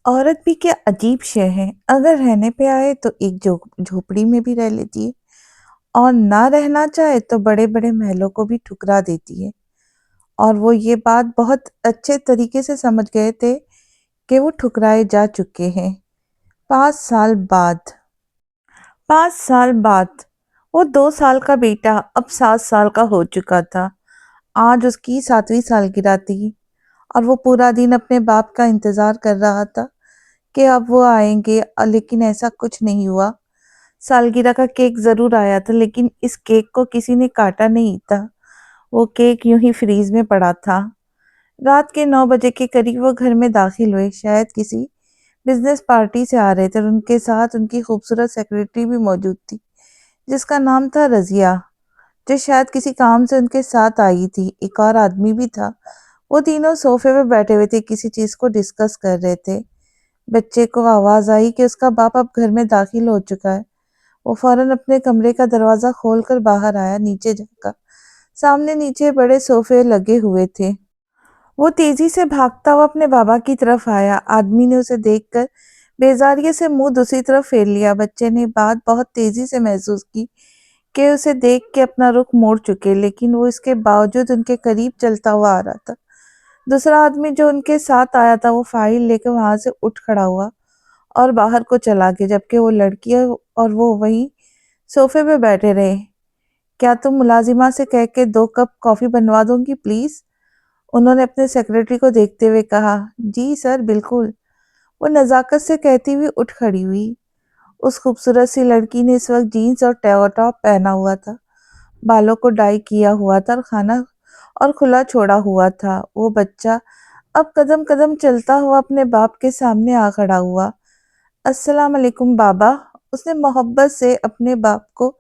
عورت بھی کیا عجیب شے ہے، اگر رہنے پہ آئے تو ایک جھوپڑی میں بھی رہ لیتی ہے، اور نہ رہنا چاہے تو بڑے بڑے محلوں کو بھی ٹھکرا دیتی ہے۔ اور وہ یہ بات بہت اچھے طریقے سے سمجھ گئے تھے کہ وہ ٹھکرائے جا چکے ہیں۔ 5 سال بعد 5 سال بعد وہ 2 سال کا بیٹا اب 7 سال کا ہو چکا تھا۔ آج اس کی 7ویں سالگرہ تھی اور وہ پورا دن اپنے باپ کا انتظار کر رہا تھا کہ اب وہ آئیں گے، لیکن ایسا کچھ نہیں ہوا۔ سالگرہ کا کیک ضرور آیا تھا، لیکن اس کیک کو کسی نے کاٹا نہیں تھا۔ وہ کیک یوں ہی فریز میں پڑا تھا۔ رات کے 9 بجے کے قریب وہ گھر میں داخل ہوئے، شاید کسی بزنس پارٹی سے آ رہے تھے، اور ان کے ساتھ ان کی خوبصورت سیکرٹری بھی موجود تھی جس کا نام تھا رضیہ، جو شاید کسی کام سے ان کے ساتھ آئی تھی۔ ایک اور آدمی بھی تھا۔ وہ تینوں صوفے پہ بیٹھے ہوئے تھے، کسی چیز کو ڈسکس کر رہے تھے۔ بچے کو آواز آئی کہ اس کا باپ اب گھر میں داخل ہو چکا ہے۔ وہ فوراً اپنے کمرے کا دروازہ کھول کر باہر آیا، نیچے جھانکا۔ سامنے نیچے بڑے صوفے لگے ہوئے تھے۔ وہ تیزی سے بھاگتا ہوا اپنے بابا کی طرف آیا۔ آدمی نے اسے دیکھ کر بیزاریے سے منہ دوسری طرف پھیر لیا۔ بچے نے بات بہت تیزی سے محسوس کی کہ اسے دیکھ کے اپنا رخ موڑ چکے، لیکن وہ اس کے باوجود ان کے قریب چلتا ہوا آ رہا تھا۔ دوسرا آدمی جو ان کے ساتھ آیا تھا، وہ فائل لے کر وہاں سے اٹھ کھڑا ہوا اور باہر کو چلا گیا، جبکہ وہ لڑکی اور وہ وہیں صوفے پہ بیٹھے رہے۔ کیا تم ملازمہ سے کہہ کے 2 کپ کافی بنوا دوں گی پلیز؟ انہوں نے اپنے سیکرٹری کو دیکھتے ہوئے کہا۔ جی سر، بالکل، وہ نزاکت سے کہتی ہوئی اٹھ کھڑی ہوئی۔ اس خوبصورت سی لڑکی نے اس وقت جینز اور ٹاپ پہنا ہوا تھا، بالوں کو ڈائی کیا ہوا تھا اور کھانا اور کھلا چھوڑا ہوا تھا۔ وہ بچہ اب قدم قدم چلتا ہوا اپنے باپ کے سامنے آ کھڑا ہوا۔ السلام علیکم بابا، اس نے محبت سے اپنے باپ کو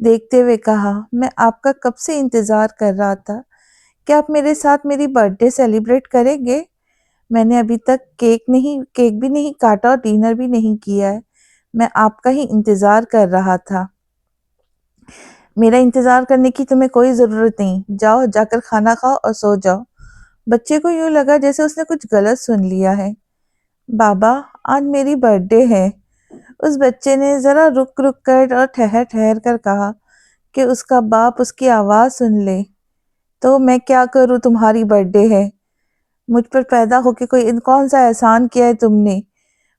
دیکھتے ہوئے کہا۔ میں آپ کا کب سے انتظار کر رہا تھا۔ کیا آپ میرے ساتھ میری برتھ ڈے سیلیبریٹ کریں گے؟ میں نے ابھی تک کیک بھی نہیں کاٹا اور ڈنر بھی نہیں کیا ہے۔ میں آپ کا ہی انتظار کر رہا تھا۔ میرا انتظار کرنے کی تمہیں کوئی ضرورت نہیں، جاؤ جا کر کھانا کھاؤ اور سو جاؤ۔ بچے کو یوں لگا جیسے اس نے کچھ غلط سن لیا ہے۔ بابا، آج میری برتھ ڈے ہے، اس بچے نے ذرا رک کر اور ٹھہر کر کہا کہ اس کا باپ اس کی آواز سن لے۔ تو میں کیا کروں، تمہاری برتھ ڈے ہے، مجھ پر پیدا ہو کے کوئی کون سا احسان کیا ہے تم نے؟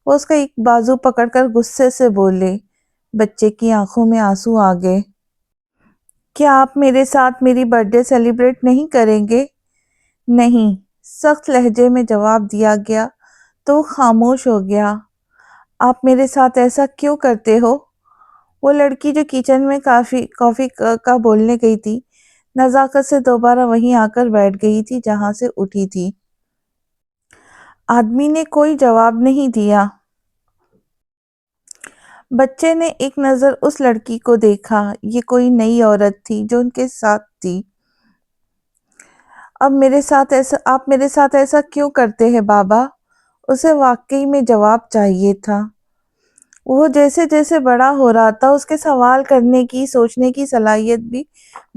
وہ اس کا ایک بازو پکڑ کر غصے سے بولے۔ بچے کی آنکھوں میں آنسو آ گئے۔ کیا آپ میرے ساتھ میری برتھ ڈے سیلیبریٹ نہیں کریں گے؟ نہیں، سخت لہجے میں جواب دیا گیا تو وہ خاموش ہو گیا۔ آپ میرے ساتھ ایسا کیوں کرتے ہو؟ وہ لڑکی جو کچن میں کافی کا بولنے گئی تھی، نزاکت سے دوبارہ وہیں آ کر بیٹھ گئی تھی جہاں سے اٹھی تھی۔ آدمی نے کوئی جواب نہیں دیا۔ بچے نے ایک نظر اس لڑکی کو دیکھا۔ یہ کوئی نئی عورت تھی جو ان کے ساتھ تھی۔ آپ میرے ساتھ ایسا کیوں کرتے ہیں بابا؟ اسے واقعی میں جواب چاہیے تھا۔ وہ جیسے جیسے بڑا ہو رہا تھا، اس کے سوال کرنے کی، سوچنے کی صلاحیت بھی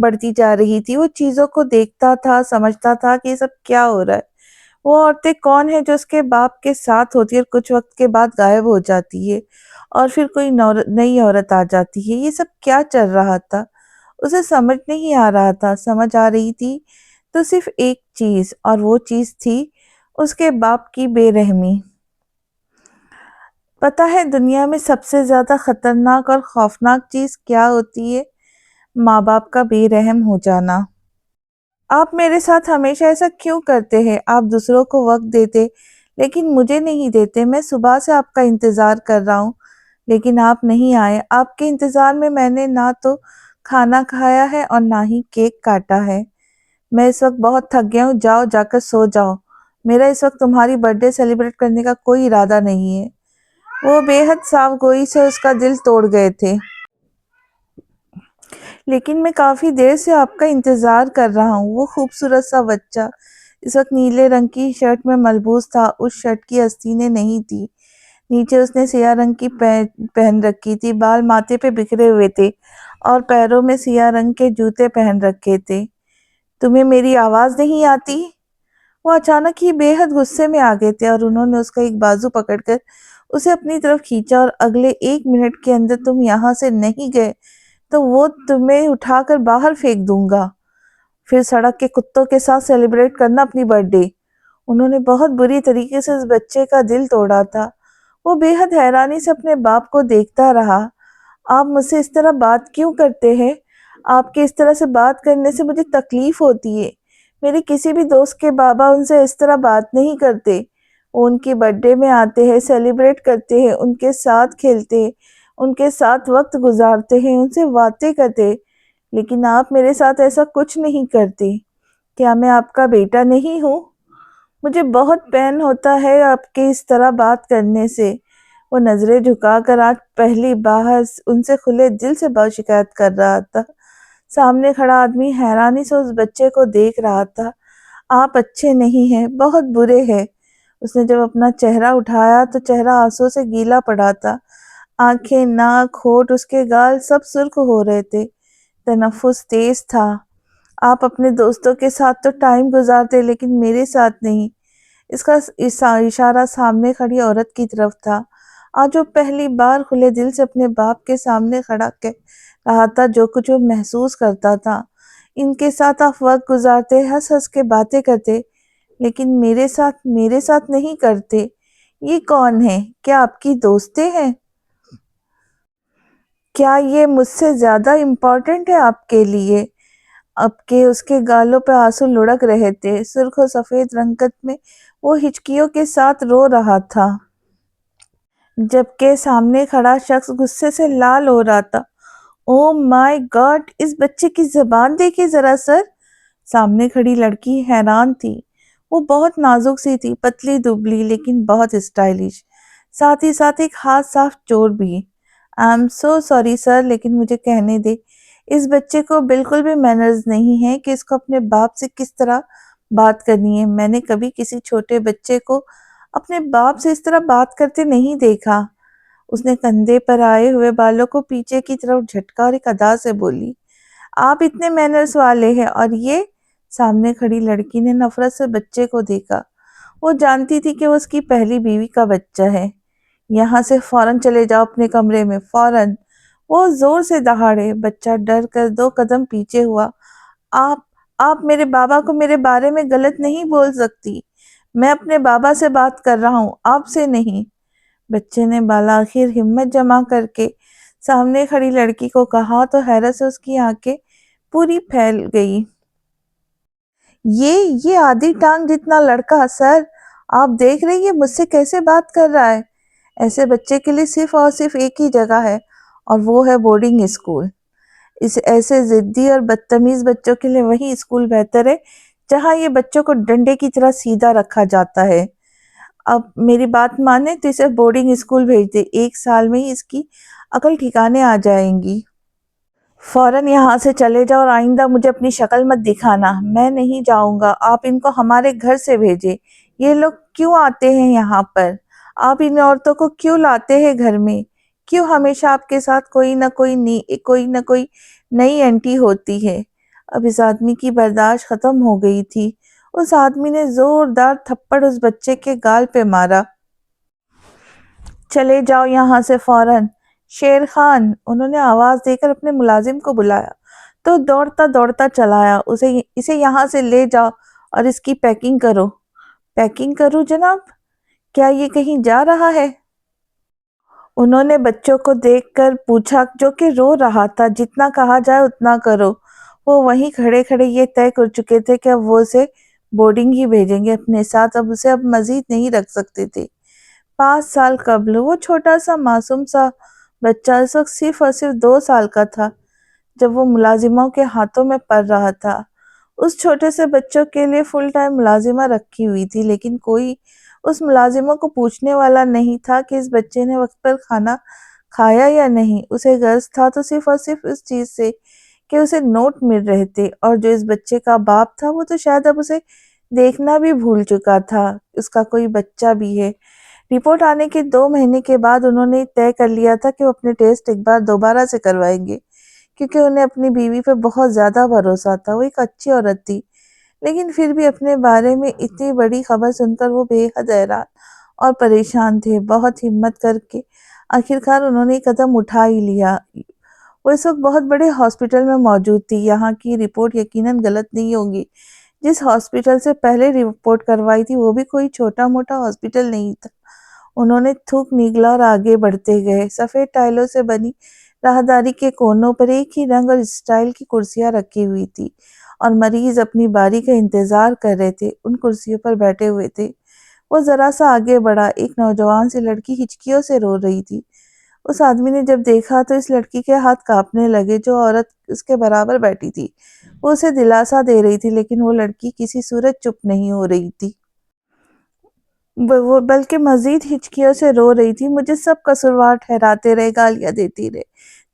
بڑھتی جا رہی تھی۔ وہ چیزوں کو دیکھتا تھا، سمجھتا تھا کہ یہ سب کیا ہو رہا ہے۔ وہ عورتیں کون ہیں جو اس کے باپ کے ساتھ ہوتی ہے اور کچھ وقت کے بعد غائب ہو جاتی ہے، اور پھر کوئی نئی عورت آ جاتی ہے؟ یہ سب کیا چل رہا تھا؟ اسے سمجھ نہیں آ رہا تھا۔ سمجھ آ رہی تھی تو صرف ایک چیز، اور وہ چیز تھی اس کے باپ کی بے رحمی۔ پتہ ہے دنیا میں سب سے زیادہ خطرناک اور خوفناک چیز کیا ہوتی ہے؟ ماں باپ کا بے رحم ہو جانا۔ آپ میرے ساتھ ہمیشہ ایسا کیوں کرتے ہیں؟ آپ دوسروں کو وقت دیتے لیکن مجھے نہیں دیتے۔ میں صبح سے آپ کا انتظار کر رہا ہوں لیکن آپ نہیں آئے۔ آپ کے انتظار میں نے نہ تو کھانا کھایا ہے اور نہ ہی کیک کاٹا ہے۔ میں اس وقت بہت تھک گیا ہوں، جاؤ جا کر سو جاؤ۔ میرا اس وقت تمہاری برتھ ڈے سیلیبریٹ کرنے کا کوئی ارادہ نہیں ہے۔ وہ بے حد صاف گوئی سے اس کا دل توڑ گئے تھے۔ لیکن میں کافی دیر سے آپ کا انتظار کر رہا ہوں۔ وہ خوبصورت سا بچہ اس وقت نیلے رنگ کی شرٹ میں ملبوس تھا۔ اس شرٹ کی آستینیں نہیں تھی، نیچے اس نے سیاہ رنگ کی پہن رکھی تھی۔ بال ماتھے پہ بکھرے ہوئے تھے اور پیروں میں سیاہ رنگ کے جوتے پہن رکھے تھے۔ تمہیں میری آواز نہیں آتی؟ وہ اچانک ہی بے حد غصے میں آ گئے تھے اور انہوں نے اس کا ایک بازو پکڑ کر اسے اپنی طرف کھینچا، اور اگلے 1 منٹ کے اندر تم یہاں سے نہیں گئے تو وہ تمہیں اٹھا کر باہر پھینک دوں گا، پھر سڑک کے کتوں کے ساتھ سیلیبریٹ کرنا اپنی برتھ ڈے۔ انہوں نے بہت بری طریقے سے اس بچے کا دل توڑا تھا۔ وہ بے حد حیرانی سے اپنے باپ کو دیکھتا رہا۔ آپ مجھ سے اس طرح بات کیوں کرتے ہیں؟ آپ کے اس طرح سے بات کرنے سے مجھے تکلیف ہوتی ہے۔ میرے کسی بھی دوست کے بابا ان سے اس طرح بات نہیں کرتے۔ وہ ان کی برتھ ڈے میں آتے ہیں، سیلیبریٹ کرتے ہیں، ان کے ساتھ کھیلتے ہیں، ان کے ساتھ وقت گزارتے ہیں، ان سے باتیں کرتے ہیں، لیکن آپ میرے ساتھ ایسا کچھ نہیں کرتے۔ کیا میں آپ کا بیٹا نہیں ہوں؟ مجھے بہت پین ہوتا ہے آپ کے اس طرح بات کرنے سے۔ وہ نظریں جھکا کر آج پہلی بار ان سے کھلے دل سے بہت شکایت کر رہا تھا۔ سامنے کھڑا آدمی حیرانی سے اس بچے کو دیکھ رہا تھا۔ آپ اچھے نہیں ہیں، بہت برے ہیں۔ اس نے جب اپنا چہرہ اٹھایا تو چہرہ آنسوں سے گیلا پڑا تھا۔ آنکھیں، ناک، ہونٹ، اس کے گال سب سرخ ہو رہے تھے۔ تنفس تیز تھا۔ آپ اپنے دوستوں کے ساتھ تو ٹائم گزارتے لیکن میرے ساتھ نہیں۔ اس کا اشارہ سامنے کھڑی عورت کی طرف تھا۔ آج وہ پہلی بار کھلے دل سے اپنے باپ کے سامنے کھڑا کہہ رہا تھا جو کچھ وہ محسوس کرتا تھا۔ ان کے ساتھ آپ وقت گزارتے، ہنس ہنس کے باتیں کرتے، لیکن میرے ساتھ نہیں کرتے۔ یہ کون ہے؟ کیا آپ کی دوستیں ہیں؟ کیا یہ مجھ سے زیادہ امپورٹنٹ ہے آپ کے لیے؟ اب کے اس کے گالوں پہ آنسو لڑک رہے تھے۔ سرخ و سفید رنگت میں وہ ہچکیوں کے ساتھ رو رہا تھا، جبکہ سامنے کھڑا شخص غصے سے لال ہو رہا تھا۔ او مائی گاڈ، اس بچے کی زبان دیکھیں ذرا سر۔ سامنے کھڑی لڑکی حیران تھی۔ وہ بہت نازک سی تھی، پتلی دبلی لیکن بہت اسٹائلش، ساتھ ہی ساتھ ایک ہاتھ صاف چور بھی۔ I am so sorry sir, لیکن مجھے کہنے دے، اس بچے کو بالکل بھی مینرز نہیں ہے کہ اس کو اپنے باپ سے کس طرح بات کرنی ہے۔ میں نے کبھی کسی چھوٹے بچے کو اپنے باپ سے اس طرح بات کرتے نہیں دیکھا۔ اس نے کندھے پر آئے ہوئے بالوں کو پیچھے کی طرف جھٹکا اور ایک ادا سے بولی، آپ اتنے مینرز والے ہیں اور یہ؟ سامنے کھڑی لڑکی نے نفرت سے بچے کو دیکھا۔ وہ جانتی تھی کہ وہ اس کی پہلی بیوی کا بچہ ہے۔ یہاں سے فوراً چلے جاؤ اپنے کمرے میں، فوراً۔ وہ زور سے دہاڑے۔ بچہ ڈر کر 2 قدم پیچھے ہوا۔ آپ میرے بابا کو میرے بارے میں غلط نہیں بول سکتی۔ میں اپنے بابا سے بات کر رہا ہوں، آپ سے نہیں۔ بچے نے بالآخر ہمت جمع کر کے سامنے کھڑی لڑکی کو کہا تو حیرت سے اس کی آنکھیں پوری پھیل گئی۔ یہ آدھی ٹانگ جتنا لڑکا، سر، آپ دیکھ رہی ہیں مجھ سے کیسے بات کر رہا ہے؟ ایسے بچے کے لیے صرف اور صرف ایک ہی جگہ ہے اور وہ ہے بورڈنگ اسکول۔ ایسے ضدی اور بدتمیز بچوں کے لیے وہی اسکول بہتر ہے جہاں یہ بچوں کو ڈنڈے کی طرح سیدھا رکھا جاتا ہے۔ اب میری بات مانے تو اسے بورڈنگ اسکول بھیج دے، 1 سال میں ہی اس کی عقل ٹھکانے آ جائیں گی۔ فوراً یہاں سے چلے جاؤ اور آئندہ مجھے اپنی شکل مت دکھانا۔ میں نہیں جاؤں گا، آپ ان کو ہمارے گھر سے بھیجیں۔ یہ لوگ کیوں آتے ہیں یہاں پر؟ آپ ان عورتوں کو کیوں لاتے ہیں گھر میں؟ کیوں ہمیشہ آپ کے ساتھ کوئی نہ کوئی نئی اینٹی ہوتی ہے؟ اب اس آدمی کی برداشت ختم ہو گئی تھی۔ اس آدمی نے زوردار تھپڑ اس بچے کے گال پہ مارا۔ چلے جاؤ یہاں سے فوراً۔ شیر خان، انہوں نے آواز دے کر اپنے ملازم کو بلایا تو دوڑتا چلا آیا۔ اسے یہاں سے لے جاؤ اور اس کی پیکنگ کرو۔ پیکنگ کروں جناب؟ کیا یہ کہیں جا رہا ہے؟ انہوں نے بچوں کو دیکھ کر پوچھا جو کہ رو رہا تھا۔ جتنا کہا جائے اتنا کرو۔ وہ وہیں کھڑے کھڑے یہ طے کر چکے تھے کہ اب وہ اسے بورڈنگ ہی بھیجیں گے اپنے ساتھ، اب اسے مزید نہیں رکھ سکتے تھے۔ 5 سال قبل وہ چھوٹا سا معصوم سا بچہ اس وقت صرف اور صرف 2 سال کا تھا جب وہ ملازموں کے ہاتھوں میں پڑ رہا تھا۔ اس چھوٹے سے بچوں کے لیے فل ٹائم ملازمہ رکھی ہوئی تھی، لیکن کوئی اس ملازموں کو پوچھنے والا نہیں تھا کہ اس بچے نے وقت پر کھانا کھایا یا نہیں۔ اسے غرض تھا تو صرف اور صرف اس چیز سے کہ اسے نوٹ مل رہے تھے، اور جو اس بچے کا باپ تھا وہ تو شاید اب اسے دیکھنا بھی بھول چکا تھا۔ اس کا کوئی بچہ بھی ہے۔ رپورٹ آنے کے 2 مہینے کے بعد انہوں نے طے کر لیا تھا کہ وہ اپنے ٹیسٹ ایک بار دوبارہ سے کروائیں گے، کیونکہ انہیں اپنی بیوی پہ بہت زیادہ بھروسہ تھا۔ وہ ایک اچھی عورت تھی لیکن پھر بھی اپنے بارے میں اتنی بڑی خبر سن کر وہ بے حد حیران اور پریشان تھے۔ بہت ہمت کر کے آخرکار انہوں نے قدم اٹھا ہی لیا۔ وہ اس وقت بہت بڑے ہاسپٹل میں موجود تھی۔ یہاں کی رپورٹ یقیناً غلط نہیں ہوگی۔ جس ہاسپٹل سے پہلے رپورٹ کروائی تھی وہ بھی کوئی چھوٹا موٹا ہاسپٹل نہیں تھا۔ انہوں نے تھوک نگلا اور آگے بڑھتے گئے۔ سفید ٹائلوں سے بنی راہداری کے کونوں پر ایک ہی رنگ اور اسٹائل کی کرسیاں رکھی ہوئی تھی اور مریض اپنی باری کا انتظار کر رہے تھے۔ ان کرسیوں پر بیٹھے ہوئے تھے۔ وہ ذرا سا آگے بڑھا۔ ایک نوجوان سی لڑکی ہچکیوں سے رو رہی تھی۔ اس آدمی نے جب دیکھا تو اس لڑکی کے ہاتھ کانپنے لگے۔ جو عورت اس کے برابر بیٹھی تھی وہ اسے دلاسا دے رہی تھی، لیکن وہ لڑکی کسی صورت چپ نہیں ہو رہی تھی۔ وہ بلکہ مزید ہچکیوں سے رو رہی تھی۔ مجھے سب قصوروار ٹھہراتے رہے، گالیاں دیتی رہے،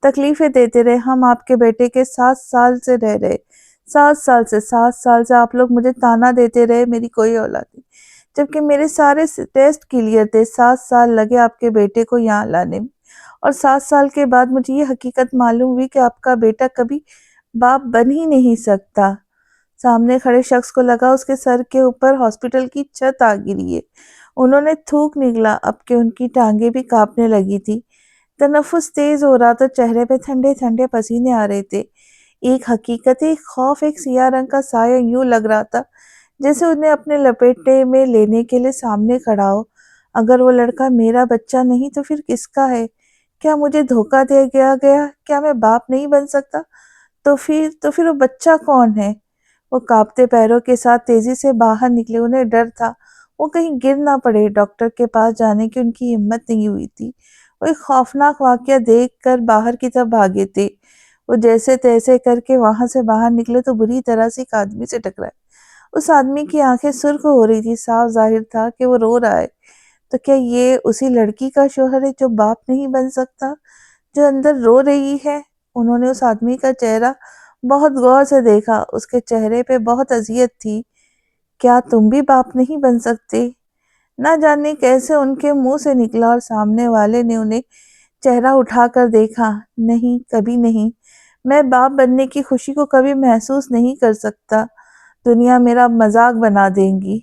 تکلیفیں دیتے رہے۔ ہم آپ کے بیٹے کے 7 سال سے رہ رہے، 7 سال سے آپ لوگ مجھے تانا دیتے رہے میری کوئی اولاد نہیں، جبکہ میرے سارے ٹیسٹ کلیئر تھے۔ 7 سال لگے آپ کے بیٹے کو یہاں لانے میں، اور 7 سال کے بعد مجھے یہ حقیقت معلوم ہوئی کہ آپ کا بیٹا کبھی باپ بن ہی نہیں سکتا۔ سامنے کھڑے شخص کو لگا اس کے سر کے اوپر ہاسپٹل کی چھت آ گری ہے۔ انہوں نے تھوک نگلا، اب کہ ان کی ٹانگیں بھی کانپنے لگی تھی۔ تنفس تیز ہو رہا تھا، چہرے پہ ٹھنڈے ٹھنڈے پسینے آ رہے تھے۔ ایک حقیقت، ایک خوف، ایک سیاہ رنگ کا سایہ یوں لگ رہا تھا جیسے انہیں اپنے لپیٹے میں لینے کے لیے سامنے کھڑا ہو۔ اگر وہ لڑکا میرا بچہ نہیں تو پھر کس کا ہے؟ کیا مجھے دھوکہ دیا گیا؟ کیا میں باپ نہیں بن سکتا؟ تو پھر وہ بچہ کون ہے؟ وہ کانپتے پیروں کے ساتھ تیزی سے باہر نکلے۔ انہیں ڈر تھا وہ کہیں گر نہ پڑے۔ ڈاکٹر کے پاس جانے کی ان کی ہمت نہیں ہوئی تھی۔ وہ ایک خوفناک واقعہ دیکھ کر باہر کی طرف بھاگے تھے۔ وہ جیسے تیسے کر کے وہاں سے باہر نکلے تو بری طرح سے ایک آدمی سے ٹکرائے۔ اس آدمی کی آنکھیں سرخ ہو رہی تھی، صاف ظاہر تھا کہ وہ رو رہا ہے۔ تو کیا یہ اسی لڑکی کا شوہر ہے جو باپ نہیں بن سکتا، جو اندر رو رہی ہے؟ انہوں نے اس آدمی کا چہرہ بہت غور سے دیکھا۔ اس کے چہرے پہ بہت اذیت تھی۔ کیا تم بھی باپ نہیں بن سکتے؟ نہ جانے کیسے ان کے منہ سے نکلا، اور سامنے والے نے انہیں چہرہ اٹھا کر دیکھا۔ نہیں، کبھی نہیں۔ میں باپ بننے کی خوشی کو کبھی محسوس نہیں کر سکتا۔ دنیا میرا مذاق بنا دے گی۔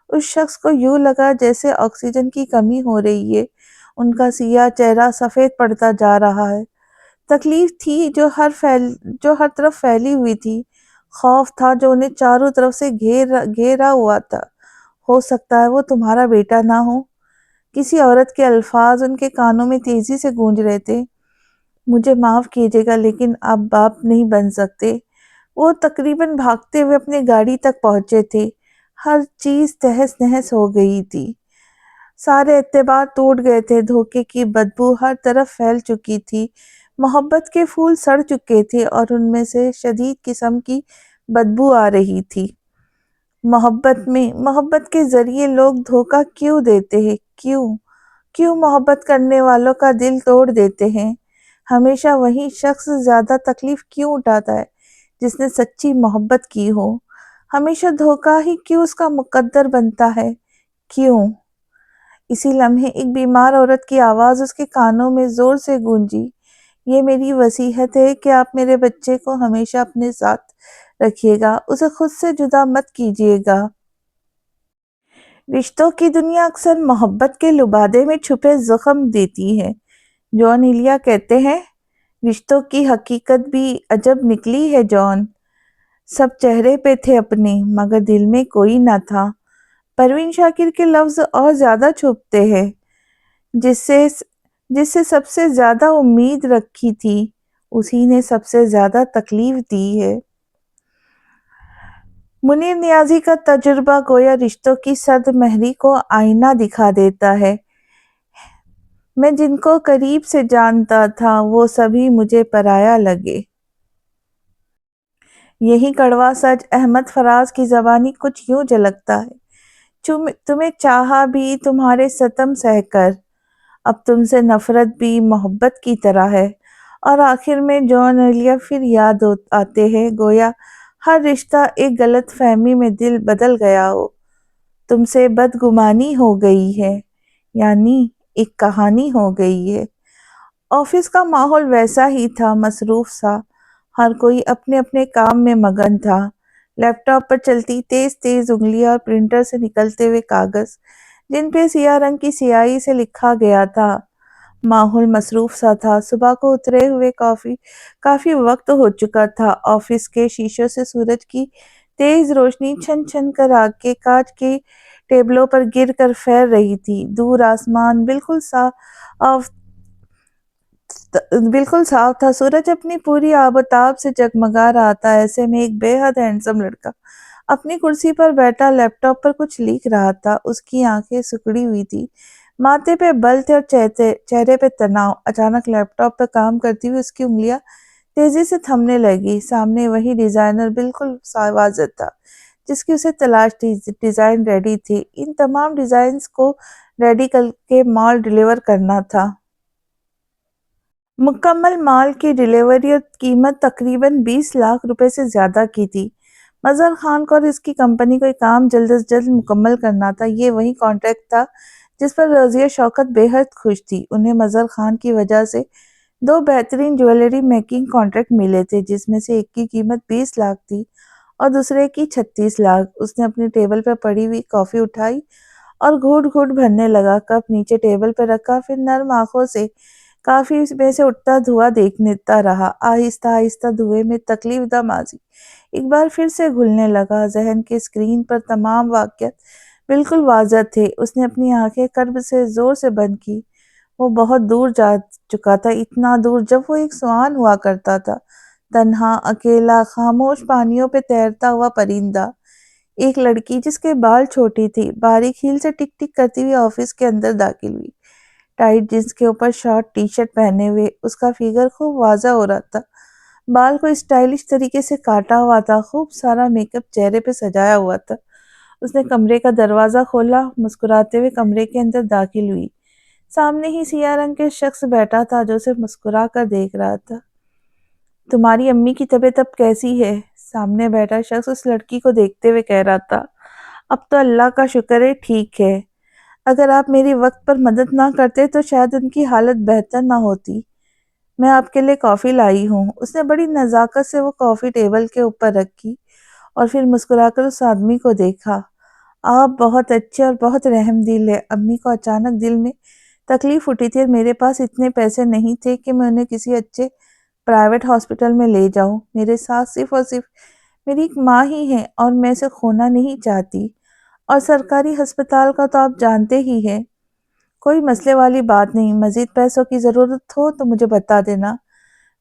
اس شخص کو یوں لگا جیسے آکسیجن کی کمی ہو رہی ہے۔ ان کا سیاہ چہرہ سفید پڑتا جا رہا ہے۔ تکلیف تھی جو ہر طرف پھیلی ہوئی تھی۔ خوف تھا جو انہیں چاروں طرف سے گھیرا ہوا تھا۔ ہو سکتا ہے وہ تمہارا بیٹا نہ ہو۔ کسی عورت کے الفاظ ان کے کانوں میں تیزی سے گونج رہے تھے۔ مجھے معاف کیجیے گا لیکن آپ باپ نہیں بن سکتے۔ وہ تقریباً بھاگتے ہوئے اپنی گاڑی تک پہنچے تھے۔ ہر چیز تہس نہس ہو گئی تھی۔ سارے اعتبار ٹوٹ گئے تھے۔ دھوکے کی بدبو ہر طرف پھیل چکی تھی۔ محبت کے پھول سڑ چکے تھے اور ان میں سے شدید قسم کی بدبو آ رہی تھی۔ محبت کے ذریعے لوگ دھوکہ کیوں دیتے ہیں؟ کیوں محبت کرنے والوں کا دل توڑ دیتے ہیں؟ ہمیشہ وہی شخص زیادہ تکلیف کیوں اٹھاتا ہے جس نے سچی محبت کی ہو؟ ہمیشہ دھوکہ ہی کیوں اس کا مقدر بنتا ہے؟ کیوں؟ اسی لمحے ایک بیمار عورت کی آواز اس کے کانوں میں زور سے گونجی۔ یہ میری وصیت ہے کہ آپ میرے بچے کو ہمیشہ اپنے ساتھ رکھیے گا، اسے خود سے جدا مت کیجیے گا۔ رشتوں کی دنیا اکثر محبت کے لبادے میں چھپے زخم دیتی ہے۔ جان ایلیا کہتے ہیں، رشتوں کی حقیقت بھی عجب نکلی ہے جان۔ سب چہرے پہ تھے اپنے مگر دل میں کوئی نہ تھا۔ پروین شاکر کے لفظ اور زیادہ چھپتے ہیں۔ جس سے سب سے زیادہ امید رکھی تھی اسی نے سب سے زیادہ تکلیف دی ہے۔ منیر نیازی کا تجربہ گویا رشتوں کی سرد مہری کو آئینہ دکھا دیتا ہے۔ میں جن کو قریب سے جانتا تھا وہ سبھی مجھے پرایا لگے۔ یہی کڑوا سچ احمد فراز کی زبانی کچھ یوں جھلکتا ہے۔ تمہیں چاہا بھی تمہارے ستم سہ کر، اب تم سے نفرت بھی محبت کی طرح ہے۔ اور آخر میں جان ایلیا پھر یاد آتے ہیں، گویا ہر رشتہ ایک غلط فہمی میں بدل گیا ہو۔ تم سے بدگمانی ہو گئی ہے، یعنی ایک کہانی ہو گئی ہے۔ آفس کا ماحول ویسا ہی تھا، مصروف سا۔ ہر کوئی اپنے اپنے کام میں مگن تھا۔ لیپ ٹاپ پر چلتی تیز تیز انگلیاں اور پرنٹر سے نکلتے ہوئے کاغذ جن پہ سیاہ رنگ کی سیاہی سے لکھا گیا تھا۔ ماحول مصروف سا تھا۔ صبح کو اترے ہوئے کافی وقت ہو چکا تھا۔ آفس کے شیشوں سے سورج کی تیز روشنی چھن چھن کر آگ کے کانچ کی ٹیبلوں پر گر کر پھیل رہی تھی۔ دور آسمان بالکل صاف تھا۔ سورج اپنی پوری آب و تاب سے جگمگا رہا تھا۔ ایسے میں ایک بے حد ہینڈسم لڑکا اپنی کرسی پر بیٹھا لیپ ٹاپ پر کچھ لکھ رہا تھا۔ اس کی آنکھیں سکڑی ہوئی تھی، ماتھے پہ بل تھے اور چہرے پہ تناؤ۔ اچانک لیپ ٹاپ پر کام کرتی ہوئی اس کی انگلیاں تیزی سے تھمنے لگی۔ سامنے وہی ڈیزائنر بالکل واضح تھا جس کی اسے تلاش تھی۔ ڈیزائن ریڈی تھی۔ ان تمام ڈیزائنز کو ریڈی کر کے مال ڈیلیور کرنا تھا۔ مکمل مال کی ڈیلیوری اور قیمت تقریباً 20 لاکھ روپے سے زیادہ کی تھی۔ مظہر خان کو اور اس کی کمپنی کو یہ کام جلد از جلد مکمل کرنا تھا۔ یہ وہی کانٹریکٹ تھا جس پر رضیہ شوکت بے حد خوش تھی۔ انہیں مظہر خان کی وجہ سے 2 بہترین جویلری میکنگ کانٹریکٹ ملے تھے، جس میں سے ایک کی قیمت 20 لاکھ تھی اور دوسرے کی 36 لاکھ۔ اس نے اپنی ٹیبل پر پڑی ہوئی کافی اٹھائی اور گھونٹ گھونٹ بھرنے لگا۔ کپ نیچے ٹیبل پر رکھا، پھر نرم آنکھوں سے کافی میں سے اٹھتا دھواں دیکھتا رہا۔ آہستہ آہستہ دھوئے میں تکلیف دہ ماضی ایک بار پھر سے گھلنے لگا۔ ذہن کے اسکرین پر تمام واقعات بالکل واضح تھے۔ اس نے اپنی آنکھیں کرب سے زور سے بند کی۔ وہ بہت دور جا چکا تھا، اتنا دور جب وہ ایک سوان ہوا کرتا تھا، تنہا، اکیلا، خاموش پانیوں پہ تیرتا ہوا پرندہ۔ ایک لڑکی جس کے بال چھوٹی تھی، باریک ہیل سے ٹک ٹک کرتی ہوئی آفس کے اندر داخل ہوئی۔ ٹائٹ جینس کے اوپر شارٹ ٹی شرٹ پہنے ہوئے اس کا فگر خوب واضح ہو رہا تھا۔ بال کو اسٹائلش طریقے سے کاٹا ہوا تھا، خوب سارا میک اپ چہرے پہ سجایا ہوا تھا۔ اس نے کمرے کا دروازہ کھولا، مسکراتے ہوئے کمرے کے اندر داخل ہوئی۔ سامنے ہی سیاہ رنگ کے شخص بیٹھا تھا جو اسے مسکرا کر دیکھ رہا تھا۔ تمہاری امی کی طبیعت اب کیسی ہے؟ سامنے بیٹھا شخص اس لڑکی کو دیکھتے ہوئے کہہ رہا تھا۔ اب تو اللہ کا شکر ہے ٹھیک ہے۔ اگر آپ میری وقت پر مدد نہ کرتے تو شاید ان کی حالت بہتر نہ ہوتی۔ میں آپ کے لیے کافی لائی ہوں۔ اس نے بڑی نزاکت سے وہ کافی ٹیبل کے اوپر رکھی اور پھر مسکرا کر اس آدمی کو دیکھا۔ آپ بہت اچھے اور بہت رحم دل ہے۔ امی کو اچانک دل میں تکلیف اٹھی تھی اور میرے پاس اتنے پیسے نہیں تھے کہ میں انہیں کسی اچھے پرائیویٹ ہاسپٹل میں لے جاؤں۔ میرے ساتھ صرف اور صرف میری ایک ماں ہی ہے اور میں اسے کھونا نہیں چاہتی، اور سرکاری ہسپتال کا تو آپ جانتے ہی ہیں۔ کوئی مسئلے والی بات نہیں، مزید پیسوں کی ضرورت ہو تو مجھے بتا دینا۔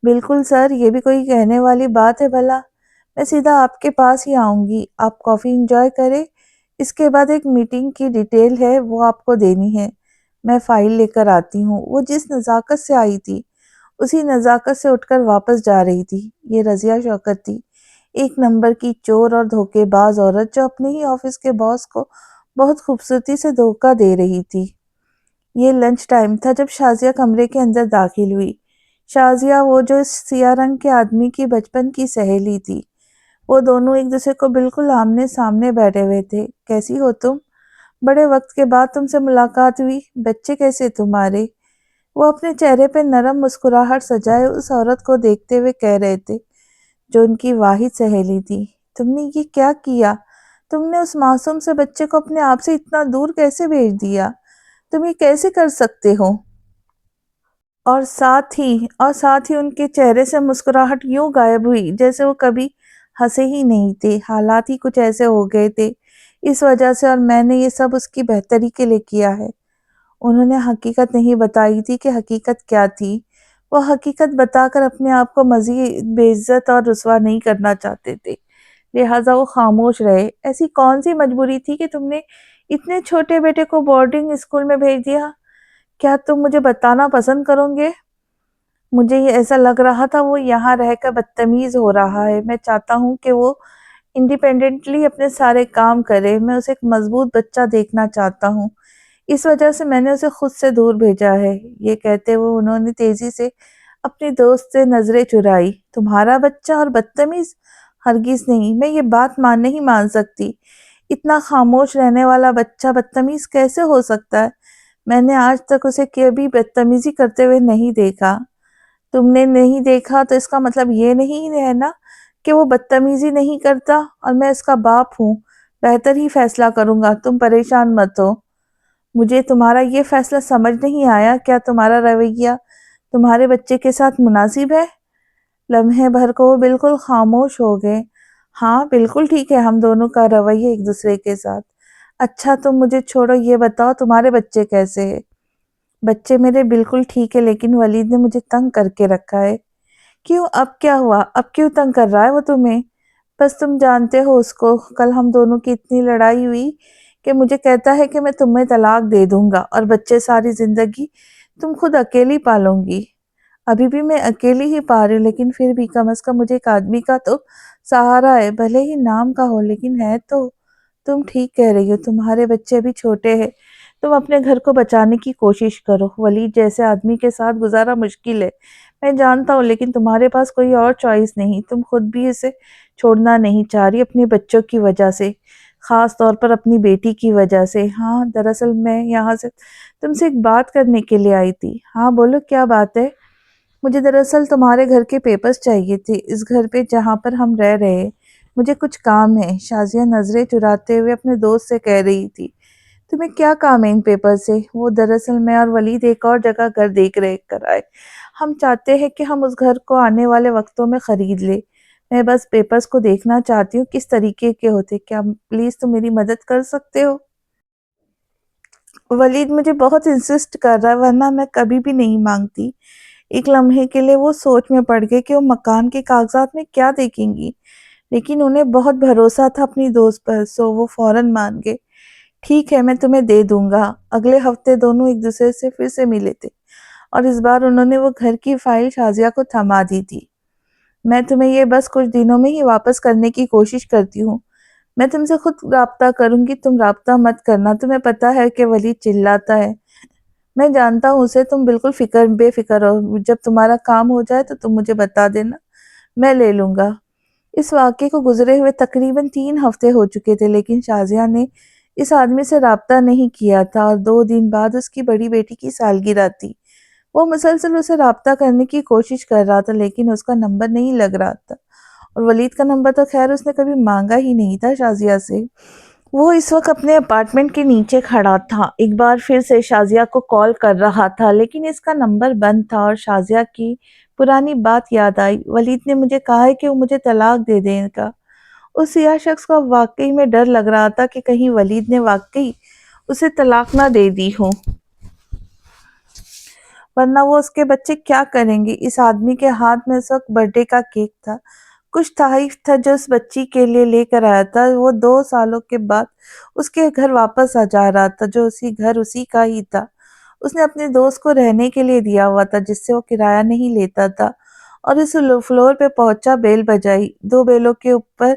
بالکل سر، یہ بھی کوئی کہنے والی بات ہے بھلا؟ میں سیدھا آپ کے پاس ہی آؤں گی، آپ کافی انجوائے کریں۔ اس کے بعد ایک میٹنگ کی ڈیٹیل ہے، وہ آپ کو دینی ہے۔ میں فائل لے کر آتی ہوں۔ وہ جس نزاکت سے آئی تھی اسی نزاکت سے اٹھ کر واپس جا رہی تھی۔ یہ رضیہ شوکت تھی، ایک نمبر کی چور اور دھوکے باز عورت جو اپنے ہی آفس کے باس کو بہت خوبصورتی سے دھوکہ دے رہی تھی۔ یہ لنچ ٹائم تھا جب شازیہ کمرے کے اندر داخل ہوئی۔ شازیہ، وہ جو اس سیاہ رنگ کے آدمی کی بچپن کی سہیلی تھی۔ وہ دونوں ایک دوسرے کو بالکل آمنے سامنے بیٹھے ہوئے تھے۔ کیسی ہو تم؟ بڑے وقت کے بعد تم سے ملاقات ہوئی۔ بچے کیسے تمہارے؟ وہ اپنے چہرے پہ نرم مسکراہٹ سجائے اس عورت کو دیکھتے ہوئے کہہ رہے تھے جو ان کی واحد سہیلی تھی۔ تم نے یہ کیا کیا؟ تم نے اس معصوم سے بچے کو اپنے آپ سے اتنا دور کیسے بھیج دیا؟ تم یہ کیسے کر سکتے ہو؟ اور ساتھ ہی ان کے چہرے سے مسکراہٹ یوں غائب ہوئی جیسے وہ کبھی ہنسے ہی نہیں تھے۔ حالات ہی کچھ ایسے ہو گئے تھے اس وجہ سے، اور میں نے یہ سب اس کی بہتری کے لیے کیا ہے۔ انہوں نے حقیقت نہیں بتائی تھی کہ حقیقت کیا تھی۔ وہ حقیقت بتا کر اپنے آپ کو مزید بے عزت اور رسوا نہیں کرنا چاہتے تھے، لہٰذا وہ خاموش رہے۔ ایسی کون سی مجبوری تھی کہ تم نے اتنے چھوٹے بیٹے کو بورڈنگ اسکول میں بھیج دیا؟ کیا تم مجھے بتانا پسند کرو گے؟ مجھے یہ ایسا لگ رہا تھا وہ یہاں رہ کر بدتمیز ہو رہا ہے۔ میں چاہتا ہوں کہ وہ انڈیپینڈنٹلی اپنے سارے کام کرے۔ میں اسے ایک مضبوط بچہ دیکھنا چاہتا ہوں، اس وجہ سے میں نے اسے خود سے دور بھیجا ہے۔ یہ کہتے ہوئے انہوں نے تیزی سے اپنی دوست سے نظریں چرائی۔ تمہارا بچہ اور بدتمیز؟ ہرگز نہیں، میں یہ بات نہیں مان سکتی۔ اتنا خاموش رہنے والا بچہ بدتمیز کیسے ہو سکتا ہے؟ میں نے آج تک اسے کبھی بدتمیزی کرتے ہوئے نہیں دیکھا۔ تم نے نہیں دیکھا تو اس کا مطلب یہ نہیں ہے نا کہ وہ بدتمیزی نہیں کرتا اور میں اس کا باپ ہوں، بہتر ہی فیصلہ کروں گا، تم پریشان مت ہو۔ مجھے تمہارا یہ فیصلہ سمجھ نہیں آیا، کیا تمہارا رویہ تمہارے بچے کے ساتھ مناسب ہے؟ لمحے بھر کو وہ بالکل خاموش ہو گئے۔ ہاں بالکل ٹھیک ہے ہم دونوں کا رویہ ایک دوسرے کے ساتھ۔ اچھا تم مجھے چھوڑو، یہ بتاؤ تمہارے بچے کیسے ہیں؟ بچے میرے بالکل ٹھیک ہے، لیکن ولید نے مجھے تنگ کر کے رکھا ہے۔ کیوں؟ اب کیا ہوا؟ اب کیوں تنگ کر رہا ہے وہ تمہیں؟ بس تم جانتے ہو اس کو، کل ہم دونوں کی اتنی لڑائی ہوئی کہ مجھے کہتا ہے کہ میں تمہیں طلاق دے دوں گا اور بچے ساری زندگی تم خود اکیلی پالوں گی۔ ابھی بھی میں اکیلی ہی پا رہی ہوں، لیکن پھر بھی کم از کم مجھے ایک آدمی کا تو سہارا ہے، بھلے ہی نام کا ہو لیکن ہے تو۔ تم ٹھیک کہہ رہی ہو، تمہارے بچے ابھی چھوٹے ہیں، تم اپنے گھر کو بچانے کی کوشش کرو۔ ولید جیسے آدمی کے ساتھ گزارا مشکل ہے، میں جانتا ہوں، لیکن تمہارے پاس کوئی اور چوائس نہیں، تم خود بھی اسے چھوڑنا نہیں چاہ رہی اپنے بچوں کی وجہ سے، خاص طور پر اپنی بیٹی کی وجہ سے۔ ہاں دراصل میں یہاں سے تم سے ایک بات کرنے کے لیے آئی تھی۔ ہاں بولو کیا بات ہے؟ مجھے دراصل تمہارے گھر کے پیپرز چاہیے تھے، اس گھر پہ جہاں پر ہم رہ رہے ہیں، مجھے کچھ کام ہے۔ شازیہ نظریں چراتے ہوئے اپنے دوست سے کہہ رہی تھی۔ تمہیں کیا کام ہے ان پیپر سے؟ وہ دراصل میں اور ولید ایک اور جگہ گھر دیکھ رہے کر آئے، ہم چاہتے ہیں کہ ہم اس گھر کو آنے والے وقتوں میں خرید لیں۔ میں بس پیپرز کو دیکھنا چاہتی ہوں کس طریقے کے ہوتے، کیا پلیز تم میری مدد کر سکتے ہو؟ ولید مجھے بہت انسسٹ کر رہا ہے، ورنہ میں کبھی بھی نہیں مانگتی۔ ایک لمحے کے لیے وہ سوچ میں پڑ گئے کہ وہ مکان کے کاغذات میں کیا دیکھیں گی، لیکن انہیں بہت بھروسہ تھا اپنی دوست پر، سو وہ فوراً مان گئے۔ ٹھیک ہے میں تمہیں دے دوں گا۔ اگلے ہفتے دونوں ایک دوسرے سے پھر سے ملے تھے اور اس بار انہوں نے وہ گھر کی فائل شازیہ کو تھما دی تھی۔ میں تمہیں یہ بس کچھ دنوں میں ہی واپس کرنے کی کوشش کرتی ہوں، میں تم سے خود رابطہ کروں گی، تم رابطہ مت کرنا۔ تمہیں پتہ ہے کہ ولید چلاتا ہے، میں جانتا ہوں اسے، تم بالکل بے فکر ہو، جب تمہارا کام ہو جائے تو تم مجھے بتا دینا، میں لے لوں گا۔ اس واقعے کو گزرے ہوئے تقریباً 3 ہفتے ہو چکے تھے، لیکن شازیہ نے اس آدمی سے رابطہ نہیں کیا تھا، اور 2 دن بعد اس کی بڑی بیٹی کی سالگرہ تھی۔ وہ مسلسل اسے رابطہ کرنے کی کوشش کر رہا تھا، لیکن اس کا نمبر نہیں لگ رہا تھا، اور ولید کا نمبر تو خیر اس نے کبھی مانگا ہی نہیں تھا شازیہ سے۔ وہ اس وقت اپنے اپارٹمنٹ کے نیچے کھڑا تھا، ایک بار پھر سے شازیہ کو کال کر رہا تھا، لیکن اس کا نمبر بند تھا، اور شازیہ کی پرانی بات یاد آئی۔ ولید نے مجھے کہا ہے کہ وہ مجھے طلاق دے دے گا۔ اس سیاہ شخص کو اب واقعی میں ڈر لگ رہا تھا کہ کہیں ولید نے واقعی اسے طلاق نہ دے دی ہو، ورنہ وہ اس کے بچے کیا کریں گے؟ اس آدمی کے ہاتھ میں اس وقت برتھ ڈے کا کیک تھا، کچھ تحائف تھا جو اس بچی کے لیے لے کر آیا تھا۔ وہ 2 سالوں کے بعد اس کے گھر واپس آ جا رہا تھا، جو اسی کا ہی تھا، اس نے اپنے دوست کو رہنے کے لیے دیا ہوا تھا، جس سے وہ کرایہ نہیں لیتا تھا، اور اس فلور پہ پہنچا، بیل بجائی، 2 بیلوں کے اوپر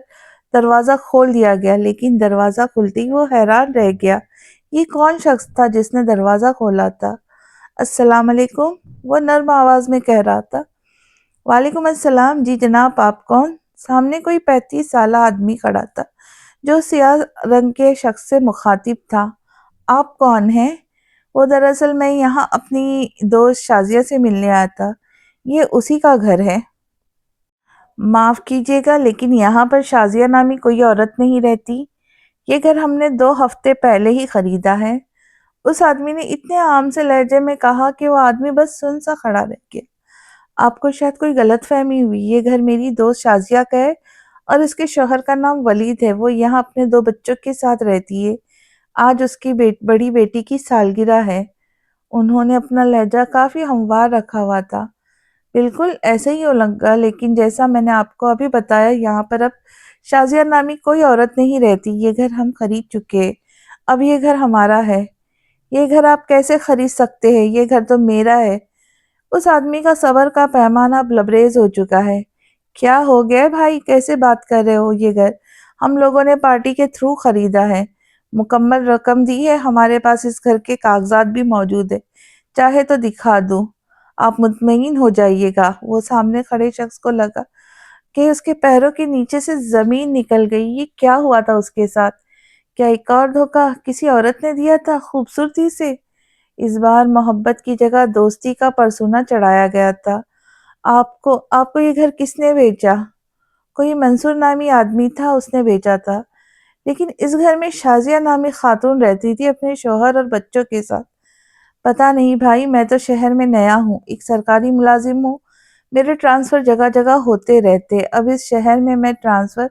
دروازہ کھول دیا گیا، لیکن دروازہ کھلتے ہی وہ حیران رہ گیا، یہ کون شخص تھا جس نے دروازہ کھولا تھا؟ السلام علیکم، وہ نرم آواز میں کہہ رہا تھا۔ وعلیکم السلام، جی جناب آپ کون؟ سامنے کوئی 35 سالہ آدمی کھڑا تھا جو سیاہ رنگ کے شخص سے مخاطب تھا۔ آپ کون ہیں؟ وہ دراصل میں یہاں اپنی دوست شازیہ سے ملنے آیا تھا، یہ اسی کا گھر ہے۔ معاف کیجیے گا لیکن یہاں پر شازیہ نامی کوئی عورت نہیں رہتی، یہ گھر ہم نے 2 ہفتے پہلے ہی خریدا ہے۔ اس آدمی نے اتنے عام سے لہجے میں کہا کہ وہ آدمی بس سن سا کھڑا رہ گیا۔ آپ کو شاید کوئی غلط فہمی ہوئی، یہ گھر میری دوست شازیہ کا ہے اور اس کے شوہر کا نام ولید ہے، وہ یہاں اپنے 2 بچوں کے ساتھ رہتی ہے۔ آج اس کی بڑی بیٹی کی سالگرہ ہے۔ انہوں نے اپنا لہجہ کافی ہموار رکھا ہوا تھا۔ بالکل ایسے ہی لگا، لیکن جیسا میں نے آپ کو ابھی بتایا، یہاں پر اب شازیہ نامی کوئی عورت نہیں رہتی، یہ گھر ہم خرید چکے، اب یہ گھر ہمارا ہے۔ یہ گھر آپ کیسے خرید سکتے ہیں؟ یہ گھر تو میرا ہے۔ اس آدمی کا صبر کا پیمانہ اب لبریز ہو چکا ہے۔ کیا ہو گیا بھائی، کیسے بات کر رہے ہو؟ یہ گھر ہم لوگوں نے پارٹی کے تھرو خریدا ہے، مکمل رقم دی ہے، ہمارے پاس اس گھر کے کاغذات بھی موجود ہے، چاہے تو دکھا دوں، آپ مطمئن ہو جائیے گا۔ وہ سامنے کھڑے شخص کو لگا کہ اس کے پیروں کے نیچے سے زمین نکل گئی، یہ کیا ہوا تھا اس کے ساتھ؟ کیا ایک اور دھوکہ کسی عورت نے دیا تھا خوبصورتی سے؟ اس بار محبت کی جگہ دوستی کا پرسونا چڑھایا گیا تھا۔ آپ کو یہ گھر کس نے بیچا؟ کوئی منصور نامی آدمی تھا، اس نے بھیجا تھا۔ لیکن اس گھر میں شازیہ نامی خاتون رہتی تھی اپنے شوہر اور بچوں کے ساتھ۔ پتہ نہیں بھائی، میں تو شہر میں نیا ہوں، ایک سرکاری ملازم ہوں، میرے ٹرانسفر جگہ جگہ ہوتے رہتے۔ اب اس شہر میں ٹرانسفر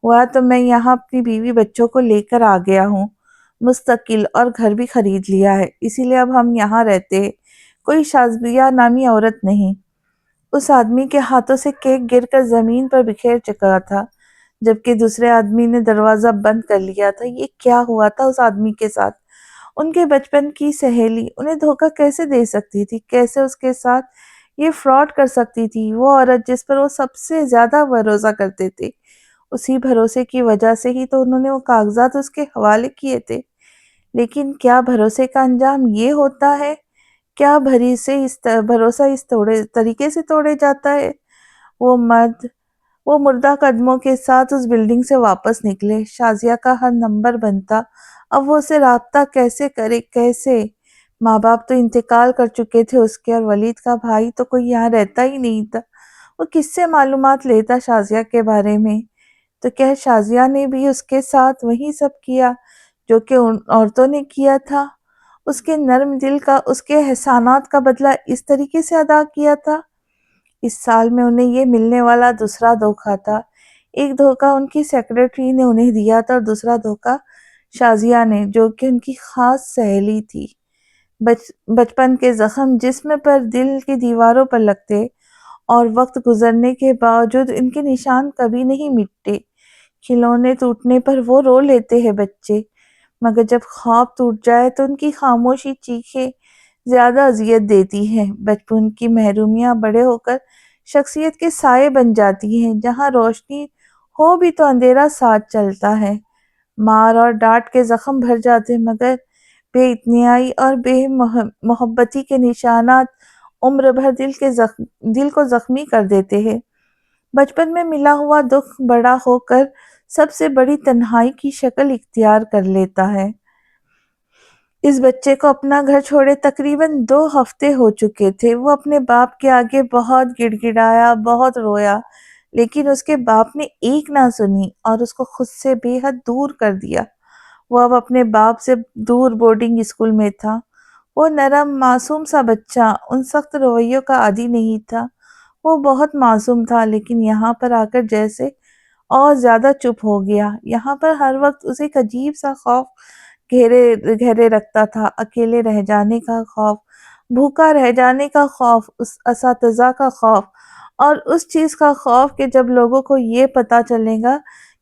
ہوا تو میں یہاں اپنی بیوی بچوں کو لے کر آ گیا ہوں، مستقل، اور گھر بھی خرید لیا ہے، اسی لیے اب ہم یہاں رہتے ہیں۔ کوئی شازیہ نامی عورت نہیں۔ اس آدمی کے ہاتھوں سے کیک گر کر زمین پر بکھیر چکا تھا، جبکہ دوسرے آدمی نے دروازہ بند کر لیا تھا۔ یہ کیا ہوا تھا اس آدمی کے ساتھ؟ ان کے بچپن کی سہیلی انہیں دھوکہ کیسے دے سکتی تھی؟ کیسے اس کے ساتھ یہ فراڈ کر سکتی تھی؟ وہ عورت جس پر وہ سب سے زیادہ بھروسہ کرتے تھے، اسی بھروسے کی وجہ سے ہی تو انہوں نے وہ کاغذات اس کے حوالے کیے تھے۔ لیکن کیا بھروسے کا انجام یہ ہوتا ہے؟ کیا بھروسہ اس طریقے سے توڑے جاتا ہے؟ وہ مردہ قدموں کے ساتھ اس بلڈنگ سے واپس نکلے۔ شازیہ کا ہر نمبر بنتا، اب وہ اسے رابطہ کیسے کرے؟ کیسے؟ ماں باپ تو انتقال کر چکے تھے اس کے، اور ولید کا بھائی تو کوئی یہاں رہتا ہی نہیں تھا۔ وہ کس سے معلومات لیتا شازیہ کے بارے میں؟ تو کیا شازیہ نے بھی اس کے ساتھ وہی سب کیا جو کہ ان عورتوں نے کیا تھا؟ اس کے نرم دل کا، اس کے احسانات کا بدلہ اس طریقے سے ادا کیا تھا؟ اس سال میں انہیں یہ ملنے والا دوسرا دھوکہ تھا۔ ایک دھوکہ ان کی سیکرٹری نے انہیں دیا تھا، اور دوسرا دھوکہ شازیہ نے، جو کہ ان کی خاص سہیلی تھی۔ بچپن کے زخم جسم پر، دل کی دیواروں پر لگتے، اور وقت گزرنے کے باوجود ان کے نشان کبھی نہیں مٹتے۔ کھلونے ٹوٹنے پر وہ رو لیتے ہیں بچے، مگر جب خواب ٹوٹ جائے تو ان کی خاموشی چیخیں زیادہ اذیت دیتی ہیں۔ بچپن کی محرومیاں بڑے ہو کر شخصیت کے سائے بن جاتی ہیں۔ جہاں روشنی ہو بھی تو اندھیرا ساتھ چلتا ہے۔ مار اور ڈانٹ کے زخم بھر جاتے، مگر بے اتنائی اور بے محبتی کے نشانات عمر بھر دل کو زخمی کر دیتے ہیں۔ بچپن میں ملا ہوا دکھ بڑا ہو کر سب سے بڑی تنہائی کی شکل اختیار کر لیتا ہے۔ اس بچے کو اپنا گھر چھوڑے تقریباً 2 ہفتے ہو چکے تھے۔ وہ اپنے باپ کے آگے بہت گڑ گڑایا، بہت رویا، لیکن اس کے باپ نے ایک نہ سنی اور اس کو خود سے بے حد دور کر دیا۔ وہ اب اپنے باپ سے دور بورڈنگ اسکول میں تھا۔ وہ نرم معصوم سا بچہ ان سخت رویوں کا عادی نہیں تھا۔ وہ بہت معصوم تھا، لیکن یہاں پر آ کر جیسے اور زیادہ چپ ہو گیا۔ یہاں پر ہر وقت اسے ایک عجیب سا خوف گھیرے رکھتا تھا، اکیلے رہ جانے کا خوف، بھوکا رہ جانے کا خوف، اس اساتذہ کا خوف، اور اس چیز کا خوف کہ جب لوگوں کو یہ پتا چلے گا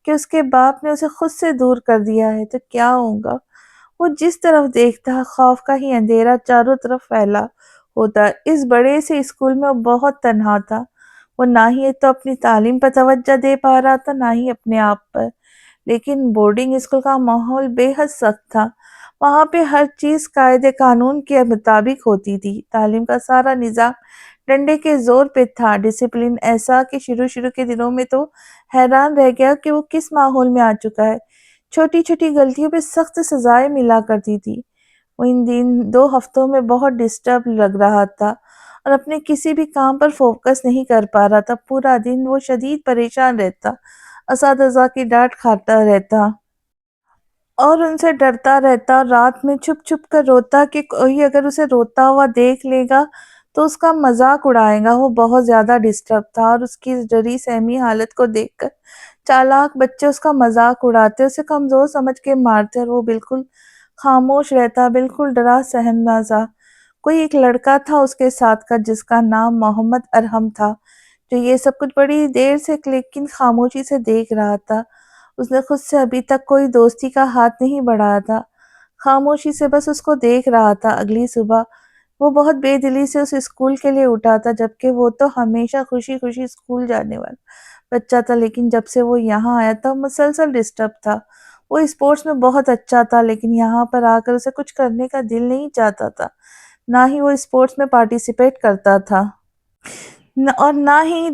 کہ اس کے باپ نے اسے خود سے دور کر دیا ہے تو کیا ہوگا۔ وہ جس طرف دیکھتا، خوف کا ہی اندھیرا چاروں طرف پھیلا ہوتا۔ اس بڑے سے اسکول میں وہ بہت تنہا تھا۔ وہ نہ ہی تو اپنی تعلیم پر توجہ دے پا رہا تھا، نہ ہی اپنے آپ پر۔ لیکن بورڈنگ اسکول کا ماحول بے حد سخت تھا۔ وہاں پہ ہر چیز قاعدے قانون کے مطابق ہوتی تھی۔ تعلیم کا سارا نظام ڈنڈے کے زور پہ تھا۔ ڈسپلن ایسا کہ شروع کے دنوں میں تو حیران رہ گیا کہ وہ کس ماحول میں آ چکا ہے۔ چھوٹی چھوٹی غلطیوں پہ سخت سزائیں ملا کرتی تھی۔ وہ ان 2 ہفتوں میں بہت ڈسٹرب لگ رہا تھا اور اپنے کسی بھی کام پر فوکس نہیں کر پا رہا تھا۔ پورا دن وہ شدید پریشان رہتا، اساتذہ کی ڈانٹ کھاتا رہتا اور ان سے ڈرتا رہتا، اور رات میں چھپ چھپ کر روتا کہ کوئی اگر اسے روتا ہوا دیکھ لے گا تو اس کا مذاق اڑائے گا۔ وہ بہت زیادہ ڈسٹرب تھا، اور اس کی اس ڈری سہمی حالت کو دیکھ کر چالاک بچے اس کا مذاق اڑاتے، اسے کمزور سمجھ کے مارتے، اور وہ بالکل خاموش رہتا، بالکل ڈرا سہما سا۔ کوئی ایک لڑکا تھا اس کے ساتھ کا، جس کا نام محمد ارحم تھا، جو یہ سب کچھ بڑی دیر سے لیکن خاموشی سے دیکھ رہا تھا۔ اس نے خود سے ابھی تک کوئی دوستی کا ہاتھ نہیں بڑھایا تھا، خاموشی سے بس اس کو دیکھ رہا تھا۔ اگلی صبح وہ بہت بے دلی سے اس اسکول کے لیے اٹھا تھا، جبکہ وہ تو ہمیشہ خوشی خوشی اسکول جانے والا بچہ تھا۔ لیکن جب سے وہ یہاں آیا تھا مسلسل ڈسٹرب تھا۔ وہ اسپورٹس میں بہت اچھا تھا، لیکن یہاں پر آ کر اسے کچھ کرنے کا دل نہیں چاہتا تھا۔ نہ ہی وہ اسپورٹس میں پارٹیسپیٹ کرتا تھا، اور نہ ہی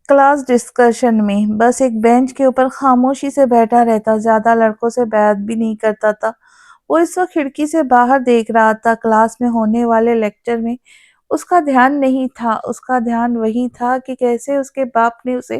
کلاس ڈسکشن میں۔ بس ایک بینچ کے اوپر خاموشی سے بیٹھا رہتا، زیادہ لڑکوں سے بات بھی نہیں کرتا تھا۔ وہ اس وقت کھڑکی سے باہر دیکھ رہا تھا۔ کلاس میں ہونے والے لیکچر میں اس کا دھیان نہیں تھا، اس کا دھیان وہی تھا کہ کیسے اس کے باپ نے اسے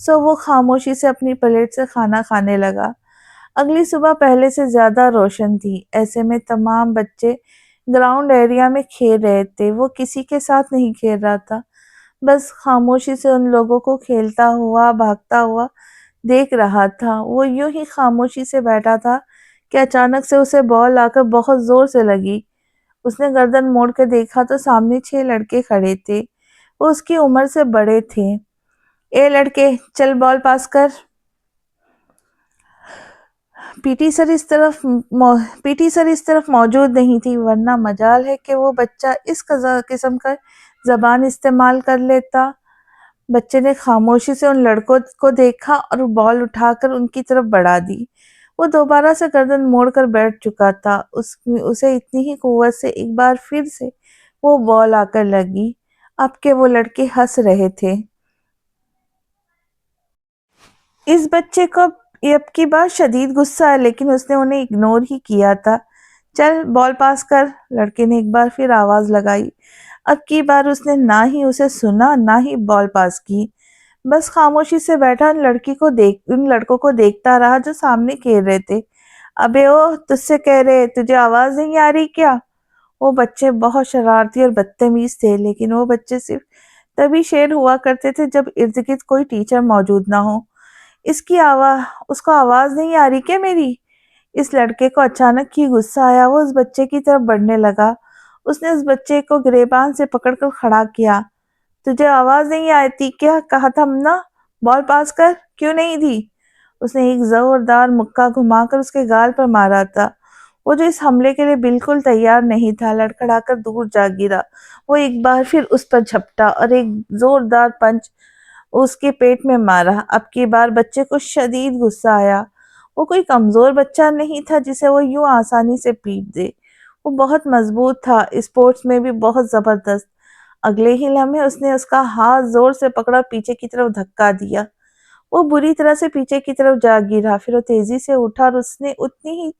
سو وہ خاموشی سے اپنی پلیٹ سے کھانا کھانے لگا۔ اگلی صبح پہلے سے زیادہ روشن تھی، ایسے میں تمام بچے گراؤنڈ ایریا میں کھیل رہے تھے۔ وہ کسی کے ساتھ نہیں کھیل رہا تھا، بس خاموشی سے ان لوگوں کو کھیلتا ہوا بھاگتا ہوا دیکھ رہا تھا۔ وہ یوں ہی خاموشی سے بیٹھا تھا کہ اچانک سے اسے بال آ کر بہت زور سے لگی۔ اس نے گردن موڑ کے دیکھا تو سامنے 6 لڑکے کھڑے تھے۔ وہ اس کی عمر سے بڑے تھے۔ اے لڑکے، چل بال پاس کر۔ پی ٹی سر اس طرف موجود نہیں تھی، ورنہ مجال ہے کہ وہ بچہ اس قسم کا زبان استعمال کر لیتا۔ بچے نے خاموشی سے ان لڑکوں کو دیکھا اور بال اٹھا کر ان کی طرف بڑھا دی۔ وہ دوبارہ سے گردن موڑ کر بیٹھ چکا تھا۔ اسے اتنی ہی قوت سے ایک بار پھر سے وہ بال آ کر لگی، اب کہ وہ لڑکے ہنس رہے تھے۔ اس بچے کو اب کی بار شدید غصہ ہے، لیکن اس نے انہیں اگنور ہی کیا تھا۔ چل بال پاس کر، لڑکے نے ایک بار پھر آواز لگائی۔ اب کی بار اس نے نہ ہی اسے سنا نہ ہی بال پاس کی، بس خاموشی سے بیٹھا ان لڑکوں کو دیکھتا رہا جو سامنے کھیل رہے تھے۔ ابے او، تجھ سے کہہ رہے، تجھے آواز نہیں آ رہی کیا؟ وہ بچے بہت شرارتی اور بدتمیز تھے، لیکن وہ بچے صرف تبھی شیر ہوا کرتے تھے جب ارد گرد کوئی ٹیچر موجود نہ ہو۔ اس کو آواز نہیں آ رہی کیا میری؟ اس لڑکے کو اچانک ہی غصہ آیا۔ وہ اس بچے کی طرف بڑھنے لگا۔ اس نے اس بچے کو گریبان سے پکڑ کر کھڑا کیا۔ تجھے آواز نہیں آتی کیا؟ کہا تھا نا بال پاس کر، کیوں نہیں دی؟ اس نے ایک زوردار مکہ گھما کر اس کے گال پر مارا تھا۔ وہ جو اس حملے کے لیے بالکل تیار نہیں تھا، لڑکھڑا کر دور جا گرا۔ وہ ایک بار پھر اس پر جھپٹا اور ایک زوردار پنچ اس کے پیٹ میں مارا۔ اب کی بار بچے کو شدید غصہ آیا۔ وہ کوئی کمزور بچہ نہیں تھا جسے وہ یوں آسانی سے پیٹ دے۔ وہ بہت مضبوط تھا، اسپورٹس میں بھی بہت زبردست۔ اگلے ہی لمحے اس نے اس کا ہاتھ زور سے پکڑا اور پیچھے کی طرف دھکا دیا۔ وہ بری طرح سے پیچھے کی طرف جا گرا۔ پھر وہ تیزی سے اٹھا اور اس نے اتنی ہی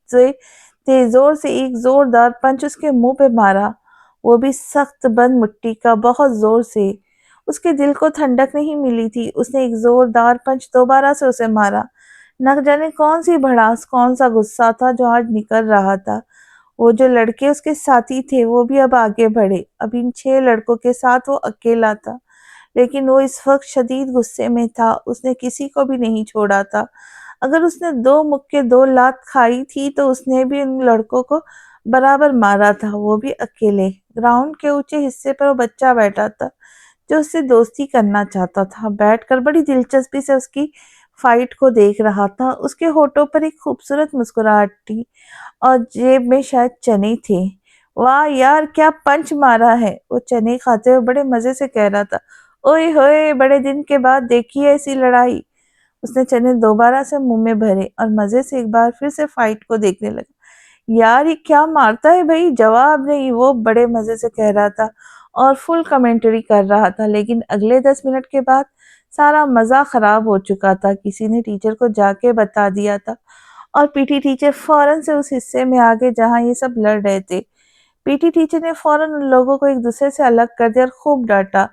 تیز زور سے ایک زوردار پنچ اس کے منہ پہ مارا، وہ بھی سخت بند مٹی کا، بہت زور سے۔ اس کے دل کو ٹھنڈک نہیں ملی تھی۔ اس نے ایک زوردار پنچ دوبارہ سے اسے مارا۔ نہ جانے کون سی بھڑاس، کون سا غصہ تھا جو آج نکل رہا تھا۔ وہ جو لڑکے اس کے ساتھی تھے وہ بھی اب آگے بڑھے۔ اب ان 6 لڑکوں کے ساتھ وہ اکیلا تھا، لیکن وہ اس وقت شدید غصے میں تھا۔ اس نے کسی کو بھی نہیں چھوڑا تھا۔ اگر اس نے 2 مکے 2 لات کھائی تھی تو اس نے بھی ان لڑکوں کو برابر مارا تھا، وہ بھی اکیلے۔ گراؤنڈ کے اونچے حصے پر وہ بچہ بیٹھا تھا جو اس سے دوستی کرنا چاہتا تھا۔ بیٹھ کر بڑی دلچسپی سے اس کی فائٹ کو دیکھ رہا تھا۔ اس کے ہونٹوں پر ایک خوبصورت مسکراہٹ تھی اور جیب میں شاید چنے تھے۔ واہ یار، کیا پنچ مارا ہے، وہ چنے کھاتے ہوئے بڑے مزے سے کہہ رہا تھا۔ اوئے ہوئے، بڑے دن کے بعد دیکھی ہے ایسی لڑائی۔ اس نے چنے دوبارہ سے منہ میں بھرے اور مزے سے ایک بار پھر سے فائٹ کو دیکھنے لگا۔ یار یہ کیا مارتا ہے بھائی، جواب نہیں، وہ بڑے مزے سے کہہ رہا تھا اور فل کمنٹری کر رہا تھا۔ لیکن اگلے 10 منٹ کے بعد سارا مزہ خراب ہو چکا تھا۔ کسی نے ٹیچر کو جا کے بتا دیا تھا اور پی ٹی ٹیچر فوراً سے اس حصے میں آگے جہاں یہ سب لڑ رہے تھے۔ پی ٹی ٹیچر نے فوراً ان لوگوں کو ایک دوسرے سے الگ کر دیا اور خوب ڈانٹا۔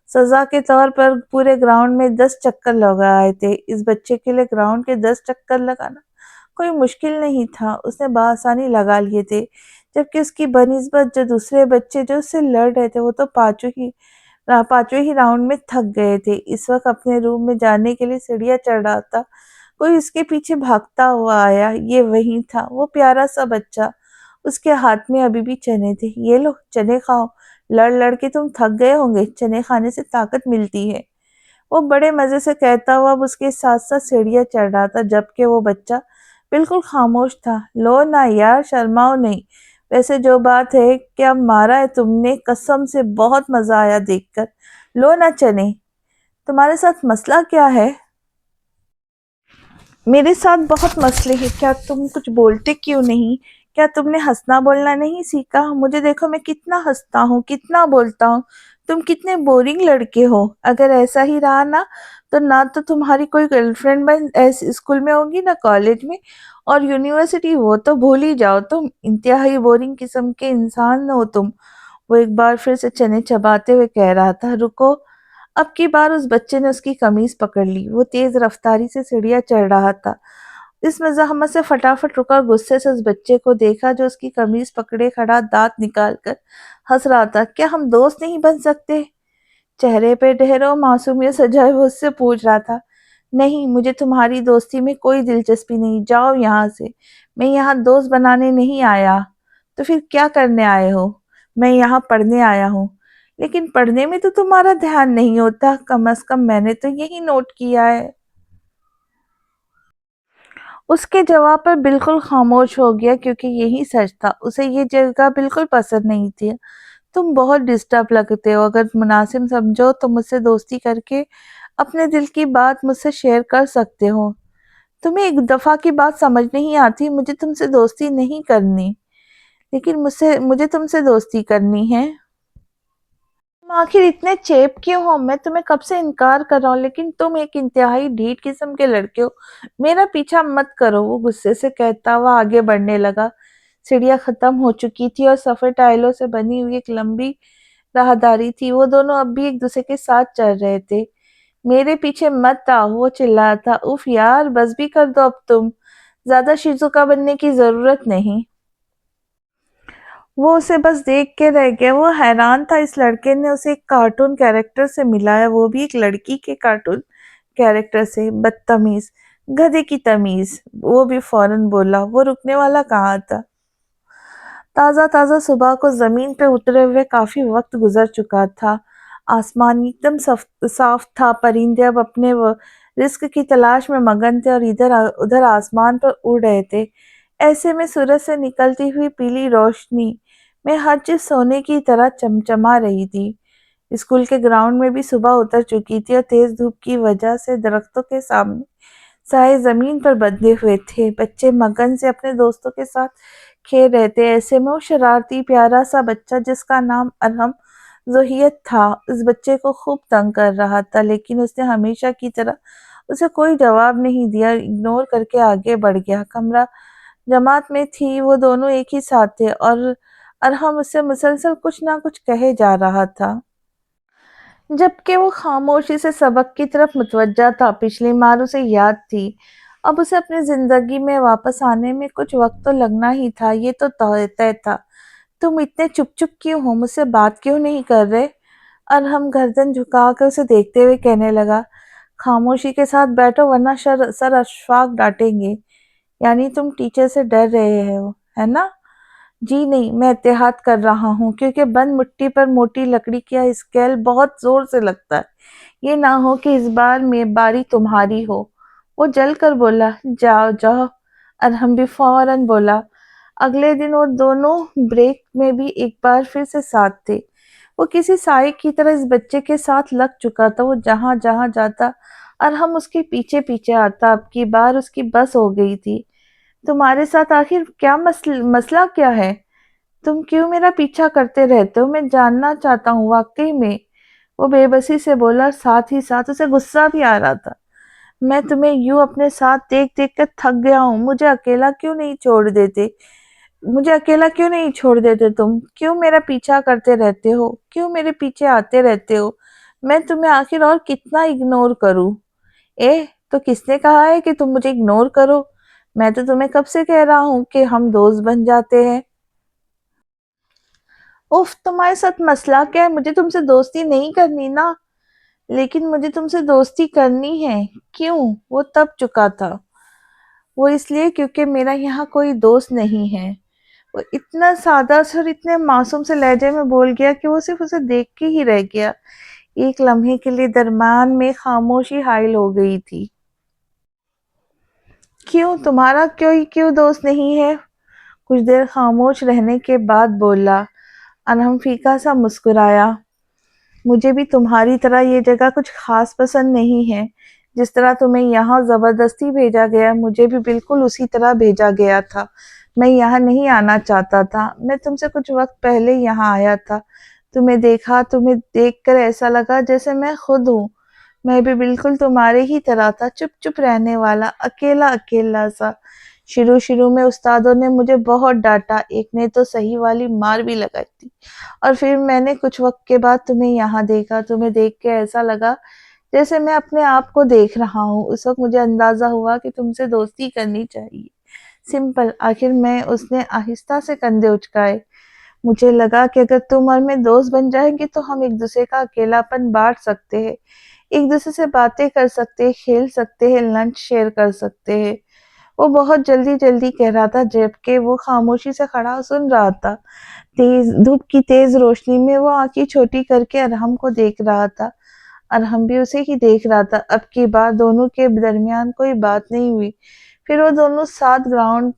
سزا کے طور پر پورے گراؤنڈ میں 10 چکر لگائے تھے۔ اس بچے کے لیے گراؤنڈ کے 10 چکر لگانا کوئی مشکل نہیں تھا، اس نے بآسانی لگا لیے تھے، جبکہ اس کی بنسبت جو دوسرے بچے جو اس سے لڑ رہے تھے وہ تو پانچویں ہی راؤنڈ میں تھک گئے تھے۔ اس وقت اپنے روم میں جانے کے لیے سیڑھیاں چڑھ رہا تھا، کوئی اس کے پیچھے بھاگتا ہوا آیا۔ یہ وہی تھا، وہ پیارا سا بچہ۔ اس کے ہاتھ میں ابھی بھی چنے تھے۔ یہ لو چنے کھاؤ، لڑ لڑ کے تم تھک گئے ہوں گے، چنے کھانے سے طاقت ملتی ہے۔ وہ بڑے مزے سے کہتا ہوا اب اس کے ساتھ ساتھ سیڑھیاں چڑھ رہا تھا، جبکہ وہ بچہ بالکل خاموش تھا۔ لو نا یار، شرماؤ نہیں، ویسے جو بات ہے کیا مارا ہے تم نے، قسم سے بہت مزہ آیا دیکھ کر۔ لو نا چنے، تمہارے ساتھ مسئلہ کیا ہے؟ میرے ساتھ بہت مسئلے ہیں، کیا تم کچھ بولتے کیوں نہیں؟ کیا تم نے ہنسنا بولنا نہیں سیکھا؟ مجھے دیکھو میں کتنا ہنستا ہوں، کتنا بولتا ہوں، تم کتنے بورنگ لڑکے ہو۔ اگر ایسا ہی رہا نا تو تمہاری کوئی گرل فرینڈ اسکول میں ہوگی نہ کالج میں، اور یونیورسٹی وہ تو بھول ہی جاؤ، تم انتہائی بورنگ قسم کے انسان ہو تم۔ وہ ایک بار پھر سے چنے چباتے ہوئے کہہ رہا تھا۔ رکو، اب کی بار اس بچے نے اس کی قمیض پکڑ لی۔ وہ تیز رفتاری سے سیڑھیاں چڑھ رہا تھا۔ اس مزاحمت سے فٹافٹ رکا، غصے سے اس بچے کو دیکھا جو اس کی قمیض پکڑے کھڑا دانت نکال کر ہنس رہا تھا۔ کیا ہم دوست نہیں بن سکتے؟ چہرے پہ ڈھیروں معصومیت سجائے وہ اس سے پوچھ رہا تھا۔ نہیں، مجھے تمہاری دوستی میں کوئی دلچسپی نہیں، جاؤ یہاں سے۔ میں یہاں دوست بنانے نہیں آیا۔ تو پھر کیا کرنے آئے ہو؟ میں یہاں پڑھنے آیا ہوں۔ لیکن پڑھنے میں تو تمہارا دھیان نہیں ہوتا، کم از کم میں نے تو یہی نوٹ کیا ہے۔ اس کے جواب پر بالکل خاموش ہو گیا، کیونکہ یہی سچ تھا، اسے یہ جگہ بالکل پسند نہیں تھی۔ تم بہت ڈسٹرب لگتے ہو، اگر مناسب سمجھو تو مجھ سے دوستی کر کے اپنے دل کی بات مجھ سے شیئر کر سکتے ہو۔ تمہیں ایک دفعہ کی بات سمجھ نہیں آتی؟ مجھے تم سے دوستی نہیں کرنی، لیکن مجھے تم سے دوستی کرنی ہے۔ تم آخر اتنے چیپ کیوں ہو؟ میں تمہیں کب سے انکار کر رہا ہوں، لیکن تم ایک انتہائی ڈھیٹ قسم کے لڑکے ہو۔ میرا پیچھا مت کرو، وہ غصے سے کہتا ہوا آگے بڑھنے لگا۔ سیڑھیاں ختم ہو چکی تھی اور سفر ٹائلوں سے بنی ہوئی ایک لمبی راہداری تھی۔ وہ دونوں اب بھی ایک دوسرے کے ساتھ چل رہے تھے۔ میرے پیچھے مت آؤ، وہ چلا تھا۔ اف یار، بس بھی کر دو اب تم، زیادہ شیزوکا بننے کی ضرورت نہیں۔ وہ اسے بس دیکھ کے رہ گیا۔ وہ حیران تھا، اس لڑکے نے اسے ایک کارٹون کیریکٹر سے ملایا، وہ بھی ایک لڑکی کے کارٹون کیریکٹر سے۔ بدتمیز، گدھے کی تمیز، وہ بھی فوراً بولا۔ وہ رکنے والا کہاں تھا؟ تازہ تازہ صبح کو زمین پہ اترے ہوئے کافی وقت گزر چکا تھا۔ آسمان ایک دم صاف تھا، پرندے اب اپنے رزق کی تلاش میں مگن تھے اور ادھر ادھر آسمان پر اڑ رہے تھے۔ ایسے میں سورج سے نکلتی ہوئی پیلی روشنی میں ہر چیز سونے کی طرح چمچما رہی تھی۔ اسکول کے گراؤنڈ میں بھی صبح اتر چکی تھی اور تیز دھوپ کی وجہ سے درختوں کے سامنے سائے زمین پر بندھے ہوئے تھے۔ بچے مگن سے اپنے دوستوں کے ساتھ کھیل رہے تھے۔ ایسے میں وہ شرارتی پیارا سا بچہ جس کا نام ارحم ذوحیت تھا، اس بچے کو خوب تنگ کر رہا تھا، لیکن اس نے ہمیشہ کی طرح اسے کوئی جواب نہیں دیا، اگنور کر کے آگے بڑھ گیا۔ کمرہ جماعت میں تھی، وہ دونوں ایک ہی ساتھ تھے اور ارحم اس سے مسلسل کچھ نہ کچھ کہے جا رہا تھا، جبکہ وہ خاموشی سے سبق کی طرف متوجہ تھا۔ پچھلی مار اسے یاد تھی، اب اسے اپنی زندگی میں واپس آنے میں کچھ وقت تو لگنا ہی تھا، یہ تو طے تھا۔ تم اتنے چپ چپ کیوں ہو؟ مجھ سے بات کیوں نہیں کر رہے؟ ارحم گردن جھکا کر اسے دیکھتے ہوئے کہنے لگا۔ خاموشی کے ساتھ بیٹھو ورنہ سر اشفاق ڈانٹیں گے۔ یعنی تم ٹیچر سے ڈر رہے ہو، ہے نا؟ جی نہیں، میں احتیاط کر رہا ہوں، کیونکہ بند مٹی پر موٹی لکڑی کا اسکیل بہت زور سے لگتا ہے۔ یہ نہ ہو کہ اس بار میں باری تمہاری ہو۔ وہ جل کر بولا۔ جاؤ جاؤ، ارحم بھی فوراً بولا۔ اگلے دن وہ دونوں بریک میں بھی ایک بار پھر سے ساتھ تھے۔ وہ کسی سائے کی طرح اس بچے کے ساتھ لگ چکا تھا، وہ جہاں جہاں جاتا ارحم اس کے پیچھے پیچھے آتا۔ اب کی بار اس کی بس ہو گئی تھی۔ تمہارے ساتھ آخر کیا مسئلہ کیا ہے؟ تم کیوں میرا پیچھا کرتے رہتے ہو؟ میں جاننا چاہتا ہوں واقعی میں، وہ بے بسی سے بولا، اور ساتھ ہی ساتھ اسے غصہ بھی آ رہا تھا۔ میں تمہیں یوں اپنے ساتھ دیکھ دیکھ کر تھک گیا ہوں، مجھے اکیلا کیوں نہیں چھوڑ دیتے تم؟ کیوں میرا پیچھا کرتے رہتے ہو؟ کیوں میرے پیچھے آتے رہتے ہو؟ میں تمہیں آخر اور کتنا اگنور کروں؟ تو کس نے کہا ہے کہ تم مجھے اگنور کرو؟ میں تو تمہیں کب سے کہہ رہا ہوں کہ ہم دوست بن جاتے ہیں۔ تمہارے ساتھ مسئلہ کیا ہے؟ مجھے تم سے دوستی نہیں کرنی نا، لیکن مجھے تم سے دوستی کرنی ہے۔ کیوں؟ وہ تب چکا تھا۔ وہ اس لیے کیونکہ میرا یہاں کوئی دوست نہیں ہے۔ وہ اتنا سادہ اور اتنے معصوم سے لہجے میں بول گیا کہ وہ صرف اسے دیکھ کے ہی رہ گیا۔ ایک لمحے کے لیے درمیان میں خاموشی حائل ہو گئی تھی۔ کیوں؟ تمہارا کیوں دوست نہیں ہے؟ کچھ دیر خاموش رہنے کے بعد بولا۔ ارحم پھیکا سا مسکرایا۔ مجھے بھی تمہاری طرح یہ جگہ کچھ خاص پسند نہیں ہے۔ جس طرح تمہیں یہاں زبردستی بھیجا گیا، مجھے بھی بالکل اسی طرح بھیجا گیا تھا۔ میں یہاں نہیں آنا چاہتا تھا۔ میں تم سے کچھ وقت پہلے یہاں آیا تھا۔ تمہیں دیکھ کر ایسا لگا جیسے میں خود ہوں۔ میں بھی بالکل تمہارے ہی طرح تھا، چپ چپ رہنے والا، اکیلا سا۔ شروع میں استادوں نے مجھے بہت ڈانٹا، ایک نے تو صحیح والی مار بھی لگائی تھی، اور پھر میں نے کچھ وقت کے بعد تمہیں یہاں دیکھا، تمہیں دیکھ کے ایسا لگا جیسے میں اپنے آپ کو دیکھ رہا ہوں۔ اس وقت مجھے اندازہ ہوا کہ تم سے دوستی کرنی چاہیے، سمپل۔ آخر میں اس نے آہستہ سے کندھے اچکائے۔ مجھے لگا کہ اگر تم اور میں دوست بن جائیں گے تو ہم ایک دوسرے کا اکیلا پن بانٹ سکتے ہیں، ایک دوسرے سے باتیں کر سکتے ہیں، کھیل سکتے ہیں، لنچ شیئر کر سکتے ہیں۔ وہ بہت جلدی کہہ رہا تھا جبکہ وہ خاموشی سے کھڑا سن رہا تھا۔ دھوپ کی تیز روشنی میں وہ آنکھیں چھوٹی کر کے ارحم کو دیکھ رہا تھا، ارحم بھی اسے ہی دیکھ رہا تھا۔ اب کی بار دونوں کے درمیان کوئی بات نہیں ہوئی۔ پھر وہ دونوں ساتھ گراؤنڈ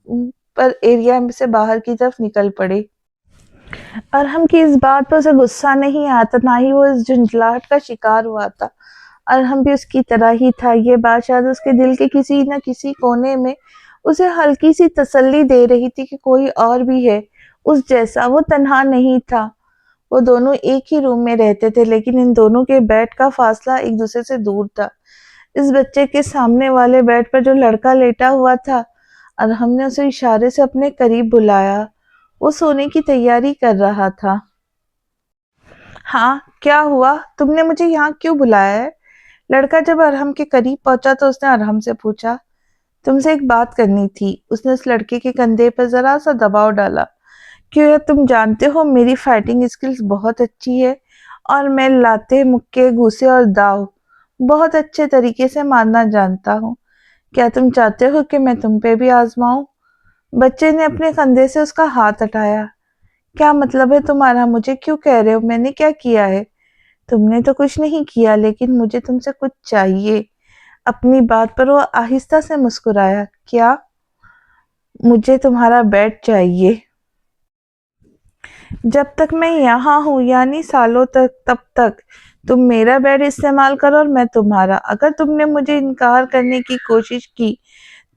پر ایریا سے باہر کی طرف نکل پڑے۔ ارحم کی اس بات پر اسے غصہ نہیں آتا، نہ ہی وہ اس جھنجھلاہٹ کا شکار ہوا تھا۔ ارحم بھی اس کی طرح ہی تھا۔ یہ بات شاید اس کے دل کے کسی نہ کسی کونے میں اسے ہلکی سی تسلی دے رہی تھی کہ کوئی اور بھی ہے اس جیسا، وہ تنہا نہیں تھا۔ وہ دونوں ایک ہی روم میں رہتے تھے، لیکن ان دونوں کے بیڈ کا فاصلہ ایک دوسرے سے دور تھا۔ اس بچے کے سامنے والے بیڈ پر جو لڑکا لیٹا ہوا تھا، ارحم نے اسے اشارے سے اپنے قریب بلایا۔ وہ سونے کی تیاری کر رہا تھا۔ ہاں، کیا ہوا؟ تم نے مجھے یہاں کیوں بلایا ہے؟ لڑکا جب ارحم کے قریب پہنچا تو اس نے ارحم سے پوچھا۔ تم سے ایک بات کرنی تھی۔ اس نے اس لڑکے کے کندھے پر ذرا سا دباؤ ڈالا۔ کیوں، تم جانتے ہو میری فائٹنگ اسکلز بہت اچھی ہے، اور میں لاتے، مکے، گھوسے اور داؤ بہت اچھے طریقے سے مارنا جانتا ہوں۔ کیا تم چاہتے ہو کہ میں تم پہ بھی آزماؤں؟ بچے نے اپنے کندھے سے اس کا ہاتھ ہٹایا۔ کیا مطلب ہے تمہارا؟ مجھے کیوں کہہ رہے ہو؟ میں نے کیا کیا ہے؟ تم نے تو کچھ نہیں کیا، لیکن مجھے تم سے کچھ چاہیے۔ اپنی بات پر وہ آہستہ سے مسکرایا۔ کیا؟ مجھے تمہارا بیڈ چاہیے۔ جب تک میں یہاں ہوں، یعنی سالوں تک، تب تک تم میرا بیڈ استعمال کرو اور میں تمہارا۔ اگر تم نے مجھے انکار کرنے کی کوشش کی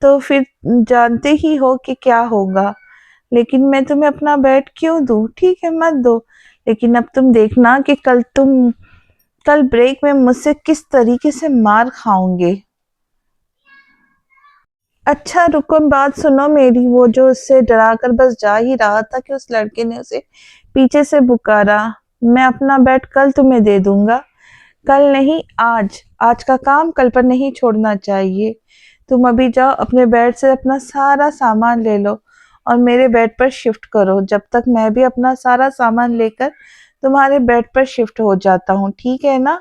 تو پھر جانتے ہی ہو کہ کیا ہوگا۔ لیکن میں تمہیں اپنا بیڈ کیوں دوں؟ ٹھیک ہے، مت دو، لیکن اب تم دیکھنا کہ کل بریک میں مجھ سے کس طریقے سے مار کھاؤں گے۔ اچھا رکو، بات سنو میری۔ وہ جو اس سے ڈرا کر بس جا ہی رہا تھا کہ اس لڑکے نے اسے پیچھے سے پکارا۔ میں اپنا بیڈ کل تمہیں دے دوں گا۔ کل نہیں، آج۔ آج کا کام کل پر نہیں چھوڑنا چاہیے۔ تم ابھی جاؤ، اپنے بیڈ سے اپنا سارا سامان لے لو اور میرے بیڈ پر شفٹ کرو، جب تک میں بھی اپنا سارا سامان لے کر تمہارے بیڈ پر شفٹ ہو جاتا ہوں، ٹھیک ہے نا؟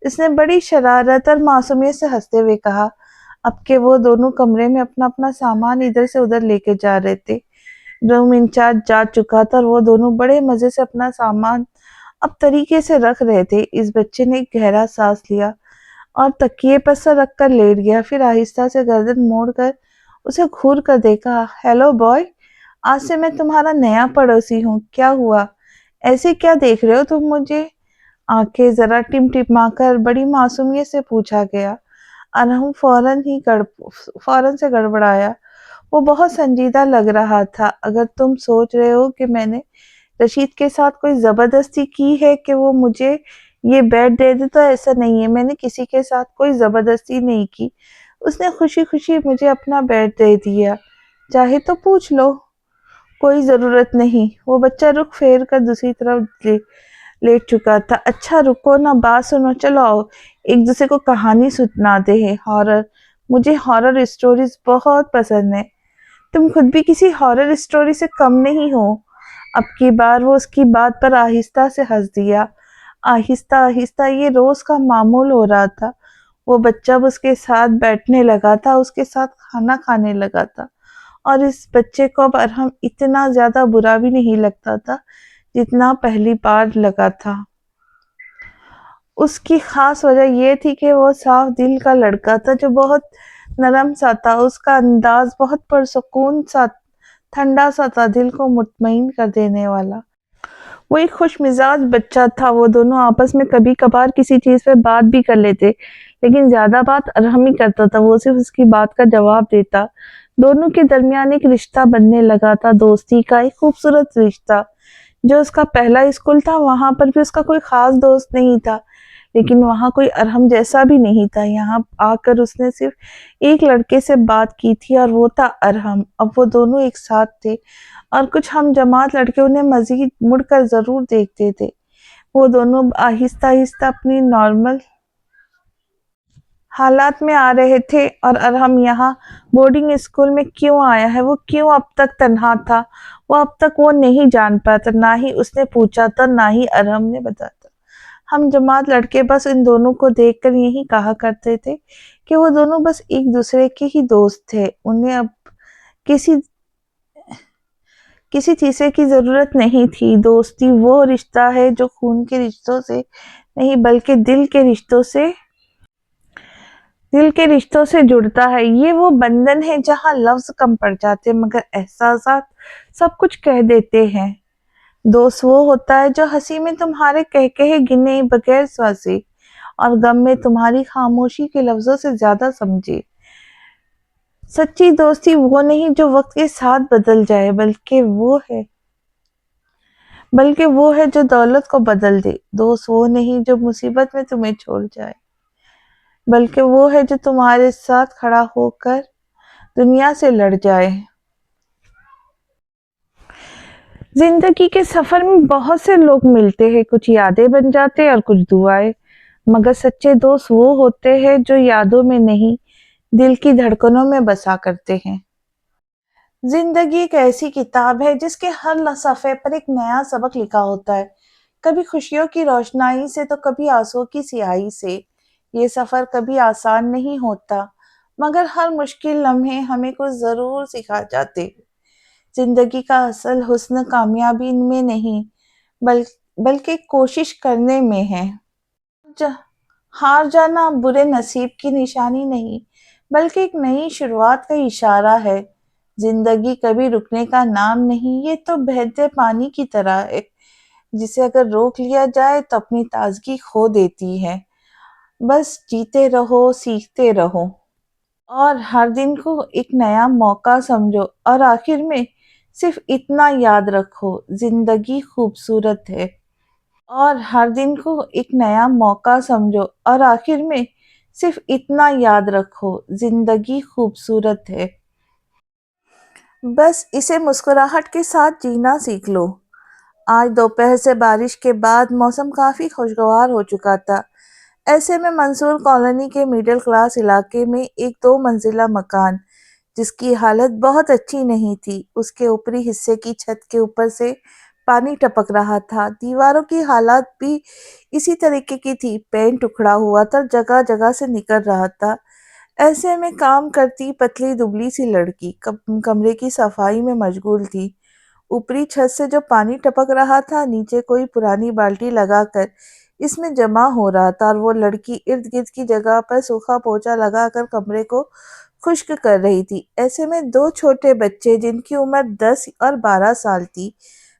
اس نے بڑی شرارت اور معصومیت سے ہنستے ہوئے کہا۔ اب کہ وہ دونوں کمرے میں اپنا اپنا سامان ادھر سے ادھر لے کے جا رہے تھے۔ روم انچارج جا چکا تھا اور وہ دونوں بڑے مزے سے اپنا سامان اب طریقے سے رکھ رہے تھے۔ اس بچے نے ایک گہرا سانس لیا اور تکیے پر سر رکھ کر لیٹ گیا، پھر آہستہ سے گردن موڑ کر اسے گھور کر دیکھا۔ ہیلو بوائے، آج سے میں تمہارا نیا پڑوسی ہوں۔ کیا ہوا؟ ایسے کیا دیکھ رہے ہو تم مجھے؟ آنکھیں ذرا ٹمٹما کر بڑی معصومیت سے پوچھا گیا۔ ارحم فوراً سے گڑبڑایا۔ وہ بہت سنجیدہ لگ رہا تھا۔ اگر تم سوچ رہے ہو کہ میں نے رشید کے ساتھ کوئی زبردستی کی ہے کہ وہ مجھے یہ بیڈ دے دے تو ایسا نہیں ہے۔ میں نے کسی کے ساتھ کوئی زبردستی نہیں کی، اس نے خوشی خوشی مجھے اپنا بیڈ دے دیا۔ چاہے تو پوچھ لو۔ کوئی ضرورت نہیں۔ وہ بچہ رخ پھیر کر دوسری طرف لیٹ چکا تھا۔ اچھا رکو نا، بات سنو، چلو آؤ ایک دوسرے کو کہانی سناتے ہیں۔ ہارر، مجھے ہارر اسٹوریز بہت پسند ہیں۔ تم خود بھی کسی ہارر اسٹوری سے کم نہیں ہو۔ اب کی بار وہ اس کی بات پر آہستہ سے ہنس دیا۔ آہستہ آہستہ یہ روز کا معمول ہو رہا تھا۔ وہ بچہ اس کے ساتھ بیٹھنے لگا تھا، اس کے ساتھ کھانا کھانے لگا تھا، اور اس بچے کو اب ارحم اتنا زیادہ برا بھی نہیں لگتا تھا جتنا پہلی بار لگا تھا۔ اس کی خاص وجہ یہ تھی کہ وہ صاف دل کا لڑکا تھا جو بہت نرم سا تھا۔ اس کا انداز بہت پرسکون سا، ٹھنڈا سا تھا، دل کو مطمئن کر دینے والا۔ وہ ایک خوش مزاج بچہ تھا۔ وہ دونوں آپس میں کبھی کبھار کسی چیز پہ بات بھی کر لیتے، لیکن زیادہ بات ارحم ہی کرتا تھا، وہ صرف اس کی بات کا جواب دیتا۔ دونوں کے درمیان ایک رشتہ بننے لگا تھا، دوستی کا ایک خوبصورت رشتہ۔ جو اس کا پہلا اسکول تھا، وہاں پر بھی اس کا کوئی خاص دوست نہیں تھا، لیکن وہاں کوئی ارحم جیسا بھی نہیں تھا۔ یہاں آ کر اس نے صرف ایک لڑکے سے بات کی تھی اور وہ تھا ارحم۔ اب وہ دونوں ایک ساتھ تھے اور کچھ ہم جماعت لڑکے انہیں مزید مڑ کر ضرور دیکھتے تھے۔ وہ دونوں آہستہ آہستہ اپنی نارمل حالات میں آ رہے تھے، اور ارحم یہاں بورڈنگ اسکول میں کیوں آیا ہے، وہ کیوں اب تک تنہا تھا، وہ اب تک وہ نہیں جان پایا تھا، نہ ہی اس نے پوچھا تھا، نہ ہی ارحم نے بتایا تھا۔ ہم جماعت لڑکے بس ان دونوں کو دیکھ کر یہی کہا کرتے تھے کہ وہ دونوں بس ایک دوسرے کے ہی دوست تھے، انہیں اب کسی تیسرے کی ضرورت نہیں تھی۔ دوستی وہ رشتہ ہے جو خون کے رشتوں سے نہیں بلکہ دل کے رشتوں سے جڑتا ہے۔ یہ وہ بندھن ہے جہاں لفظ کم پڑ جاتے مگر احساسات سب کچھ کہہ دیتے ہیں۔ دوست وہ ہوتا ہے جو ہنسی میں تمہارے کہے گنے بغیر سوچے اور غم میں تمہاری خاموشی کے لفظوں سے زیادہ سمجھے۔ سچی دوستی وہ نہیں جو وقت کے ساتھ بدل جائے، بلکہ وہ ہے جو دولت کو بدل دے۔ دوست وہ نہیں جو مصیبت میں تمہیں چھوڑ جائے، بلکہ وہ ہے جو تمہارے ساتھ کھڑا ہو کر دنیا سے لڑ جائے۔ زندگی کے سفر میں بہت سے لوگ ملتے ہیں، کچھ یادیں بن جاتے اور کچھ دعائیں، مگر سچے دوست وہ ہوتے ہیں جو یادوں میں نہیں دل کی دھڑکنوں میں بسا کرتے ہیں۔ زندگی ایک ایسی کتاب ہے جس کے ہر صفحے پر ایک نیا سبق لکھا ہوتا ہے، کبھی خوشیوں کی روشنائی سے تو کبھی آنسوؤں کی سیاہی سے۔ یہ سفر کبھی آسان نہیں ہوتا، مگر ہر مشکل لمحے ہمیں کچھ ضرور سکھا جاتے۔ زندگی کا اصل حسن کامیابی میں نہیں بلکہ کوشش کرنے میں ہے۔ ہار جانا برے نصیب کی نشانی نہیں بلکہ ایک نئی شروعات کا اشارہ ہے۔ زندگی کبھی رکنے کا نام نہیں، یہ تو بہتے پانی کی طرح ہے، جسے اگر روک لیا جائے تو اپنی تازگی کھو دیتی ہے۔ بس جیتے رہو، سیکھتے رہو، اور ہر دن کو ایک نیا موقع سمجھو، اور آخر میں صرف اتنا یاد رکھو، زندگی خوبصورت ہے۔ اور ہر دن کو ایک نیا موقع سمجھو، اور آخر میں صرف اتنا یاد رکھو، زندگی خوبصورت ہے۔ بس اسے مسکراہٹ کے ساتھ جینا سیکھ لو۔ آج دوپہر سے بارش کے بعد موسم کافی خوشگوار ہو چکا تھا۔ ایسے میں منصور کالونی کے مڈل کلاس علاقے میں ایک 2 منزلہ مکان، جس کی حالت بہت اچھی نہیں تھی، اس کے اوپری حصے کی چھت کے اوپر سے پانی ٹپک رہا تھا۔ دیواروں کی حالت بھی اسی طریقے کی تھی، پینٹ اکھڑا ہوا تھا، جگہ جگہ سے نکل رہا تھا۔ ایسے میں کام کرتی پتلی دبلی سی لڑکی کمرے کی صفائی میں مشغول تھی۔ اوپری چھت سے جو پانی ٹپک رہا تھا، نیچے کوئی پرانی بالٹی لگا کر اس میں جمع ہو رہا تھا، اور وہ لڑکی ارد گرد کی جگہ پر سوکھا پوچا لگا کر کمرے کو خشک کر رہی تھی۔ ایسے میں 2 چھوٹے بچے جن کی عمر 10 اور 12 سال تھی،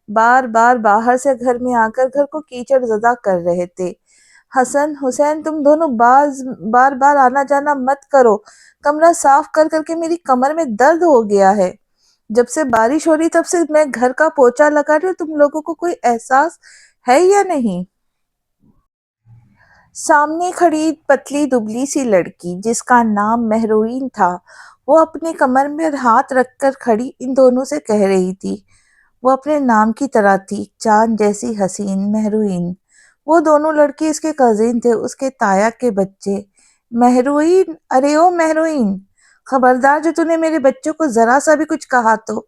بار بار باہر سے گھر میں آ کر گھر کو کیچڑ زدہ کر رہے تھے۔ حسن، حسین، تم دونوں بار بار آنا جانا مت کرو، کمرہ صاف کر کر کے میری کمر میں درد ہو گیا ہے۔ جب سے بارش ہو رہی تب سے میں گھر کا پوچا لگا رہی ہوں، تم لوگوں کو کوئی احساس ہے یا نہیں؟ سامنے کھڑی پتلی دبلی سی لڑکی، جس کا نام مہروین تھا، وہ اپنے کمر میں ہاتھ رکھ کر کھڑی ان دونوں سے کہہ رہی تھی۔ وہ اپنے نام کی طرح تھی، چاند جیسی حسین، مہروین۔ وہ دونوں لڑکے اس کے کزن تھے، اس کے تایا کے بچے۔ مہروین، ارے او مہروین، خبردار جو نے میرے بچوں کو ذرا سا بھی کچھ کہا تو۔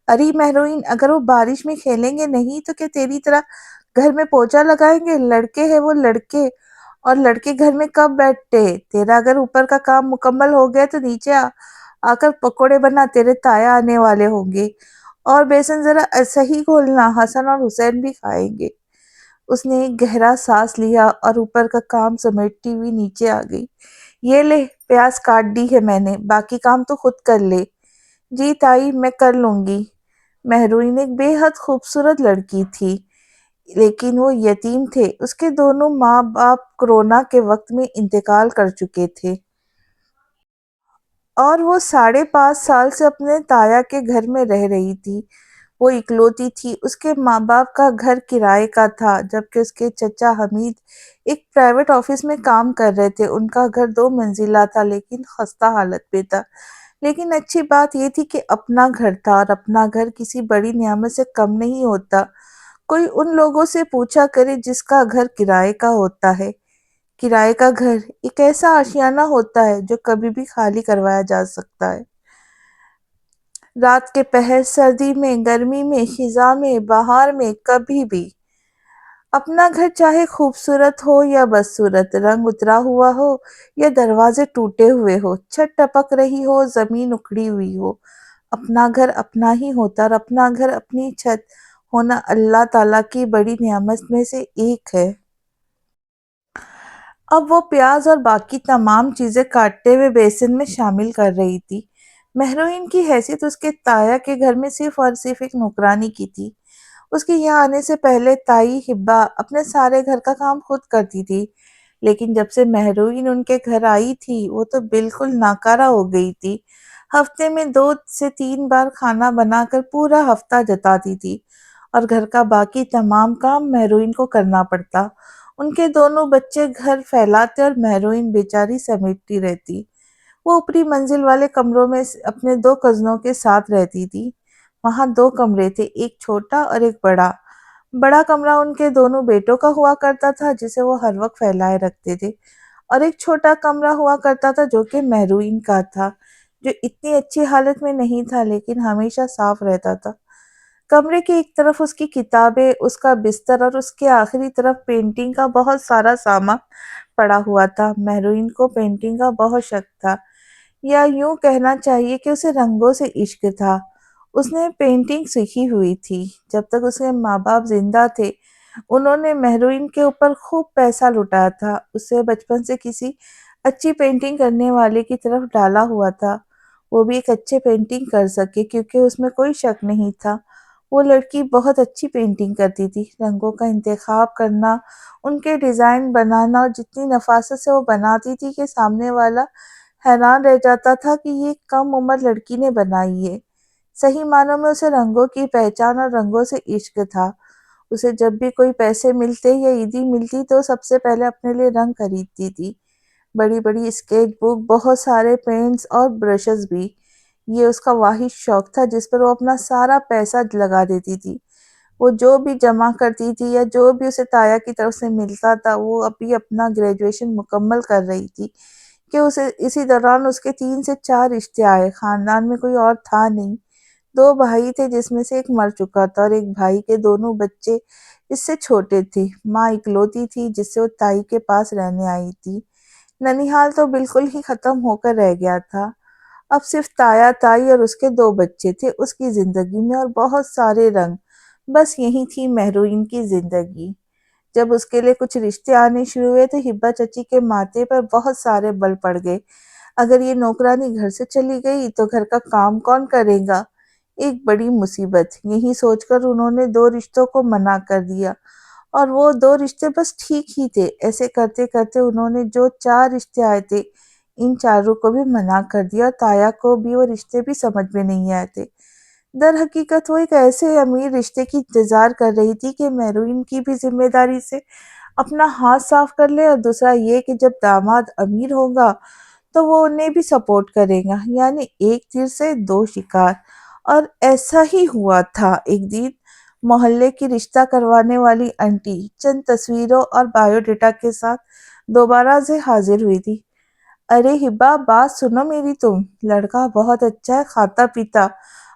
ارے مہروین، اگر وہ بارش میں کھیلیں گے نہیں تو کیا تیری طرح گھر میں پوچا لگائیں گے؟ لڑکے ہیں وہ، لڑکے، اور لڑکے گھر میں کب بیٹھتے؟ تیرا اگر اوپر کا کام مکمل ہو گیا تو نیچے آ کر پکوڑے بنا، تیرے تایا آنے والے ہوں گے، اور بیسن ذرا صحیح گھولنا، حسن اور حسین بھی کھائیں گے۔ اس نے ایک گہرا سانس لیا اور اوپر کا کام سمیٹتی ہوئی نیچے آ گئی۔ یہ لے، پیاز کاٹ دی ہے میں نے، باقی کام تو خود کر لے۔ جی تائی، میں کر لوں گی۔ مہروین ایک بے حد خوبصورت لڑکی تھی، لیکن وہ یتیم تھے، اس کے دونوں ماں باپ کورونا کے وقت میں انتقال کر چکے تھے، اور وہ 5.5 سال سے اپنے تایا کے گھر میں رہ رہی تھی۔ وہ اکلوتی تھی، اس کے ماں باپ کا گھر کرائے کا تھا، جبکہ اس کے چچا حمید ایک پرائیویٹ آفس میں کام کر رہے تھے۔ ان کا گھر 2 منزلہ تھا لیکن خستہ حالت میں تھا۔ لیکن اچھی بات یہ تھی کہ اپنا گھر تھا، اور اپنا گھر کسی بڑی نعمت سے کم نہیں ہوتا۔ کوئی ان لوگوں سے پوچھا کرے جس کا گھر کرائے کا ہوتا ہے۔ کرائے کا گھر ایک ایسا آشیانہ ہوتا ہے جو کبھی بھی خالی کروایا جا سکتا ہے۔ رات کے پہر، سردی میں، گرمی میں، خزاں میں، بہار میں، کبھی بھی۔ اپنا گھر چاہے خوبصورت ہو یا بدصورت، رنگ اترا ہوا ہو یا دروازے ٹوٹے ہوئے ہو، چھت ٹپک رہی ہو، زمین اکھڑی ہوئی ہو، اپنا گھر اپنا ہی ہوتا، اور اپنا گھر اپنی چھت ہونا اللہ تعالیٰ کی بڑی نعمت میں سے ایک ہے۔ اب وہ پیاز اور باقی تمام چیزیں کاٹتے ہوئے بیسن میں شامل کر رہی تھی۔ مہروین کی حیثیت اس کے تایا کے گھر میں صرف اور صرف ایک نوکرانی کی تھی۔ اس کے یہاں آنے سے پہلے تائی ہبا اپنے سارے گھر کا کام خود کرتی تھی، لیکن جب سے مہروین ان کے گھر آئی تھی وہ تو بالکل ناکارہ ہو گئی تھی۔ ہفتے میں 2 سے 3 بار کھانا بنا کر پورا ہفتہ جتاتی تھی، اور گھر کا باقی تمام کام مہروین کو کرنا پڑتا۔ ان کے دونوں بچے گھر پھیلاتے اور مہروین بیچاری سمیٹتی رہتی۔ وہ اوپری منزل والے کمروں میں اپنے 2 کزنوں کے ساتھ رہتی تھی۔ وہاں 2 کمرے تھے، ایک چھوٹا اور ایک بڑا۔ بڑا کمرہ ان کے دونوں بیٹوں کا ہوا کرتا تھا جسے وہ ہر وقت پھیلائے رکھتے تھے، اور ایک چھوٹا کمرہ ہوا کرتا تھا جو کہ مہروین کا تھا، جو اتنی اچھی حالت میں نہیں تھا لیکن ہمیشہ صاف رہتا تھا۔ کمرے کی ایک طرف اس کی کتابیں، اس کا بستر، اور اس کے آخری طرف پینٹنگ کا بہت سارا سامان پڑا ہوا تھا۔ مہروین کو پینٹنگ کا بہت شوق تھا، یا یوں کہنا چاہیے کہ اسے رنگوں سے عشق تھا۔ اس نے پینٹنگ سیکھی ہوئی تھی جب تک اس کے ماں باپ زندہ تھے۔ انہوں نے مہروین کے اوپر خوب پیسہ لٹایا تھا، اسے بچپن سے کسی اچھی پینٹنگ کرنے والے کی طرف ڈالا ہوا تھا، وہ بھی ایک اچھے پینٹنگ کر سکے، کیونکہ اس میں کوئی شک نہیں تھا وہ لڑکی بہت اچھی پینٹنگ کرتی تھی۔ رنگوں کا انتخاب کرنا، ان کے ڈیزائن بنانا، اور جتنی نفاست سے وہ بناتی تھی کہ سامنے والا حیران رہ جاتا تھا کہ یہ کم عمر لڑکی نے بنائی ہے۔ صحیح معنوں میں اسے رنگوں کی پہچان اور رنگوں سے عشق تھا۔ اسے جب بھی کوئی پیسے ملتے یا عیدی ملتی تو سب سے پہلے اپنے لیے رنگ خریدتی تھی، بڑی بڑی اسکیچ بک، بہت سارے پینٹس اور برشز بھی۔ یہ اس کا واحد شوق تھا جس پر وہ اپنا سارا پیسہ لگا دیتی تھی۔ وہ جو بھی جمع کرتی تھی یا جو بھی اسے تایا کی طرف سے ملتا تھا، وہ ابھی اپنا گریجویشن مکمل کر رہی تھی کہ اسی دوران اس کے 3 سے 4 رشتے آئے۔ خاندان میں کوئی اور تھا نہیں، 2 بھائی تھے جس میں سے ایک مر چکا تھا، اور ایک بھائی کے دونوں بچے اس سے چھوٹے تھے۔ ماں اکلوتی تھی جس سے وہ تائی کے پاس رہنے آئی تھی۔ ننیہال تو بالکل ہی ختم ہو کر رہ گیا تھا۔ اب صرف تایا، تائی اور اس کے 2 بچے تھے اس کی زندگی میں، اور بہت سارے رنگ۔ بس یہی تھی مہروین کی زندگی۔ جب اس کے لیے کچھ رشتے آنے شروع ہوئے تو ہبا چچی کے ماتھے پر بہت سارے بل پڑ گئے۔ اگر یہ نوکرانی گھر سے چلی گئی تو گھر کا کام کون کرے گا؟ ایک بڑی مصیبت۔ یہی سوچ کر انہوں نے 2 رشتوں کو منع کر دیا، اور وہ 2 رشتے بس ٹھیک ہی تھے۔ ایسے کرتے کرتے انہوں نے جو 4 رشتے آئے تھے ان چاروں کو بھی منع کر دیا، اور تایا کو بھی وہ رشتے بھی سمجھ میں نہیں آئے تھے۔ در حقیقت وہ ایک ایسے امیر رشتے کی انتظار کر رہی تھی کہ مہروین کی بھی ذمہ داری سے اپنا ہاتھ صاف کر لے، اور دوسرا یہ کہ جب داماد امیر ہوگا تو وہ انہیں بھی سپورٹ کرے گا، یعنی ایک تیر سے 2 شکار۔ اور ایسا ہی ہوا تھا۔ ایک دن محلے کی رشتہ کروانے والی انٹی چند تصویروں اور بایو ڈیٹا کے ساتھ دوبارہ سے حاضر ہوئی تھی۔ ارے ہبا، بات سنو میری، تم لڑکا بہت اچھا ہے، کھاتا پیتا،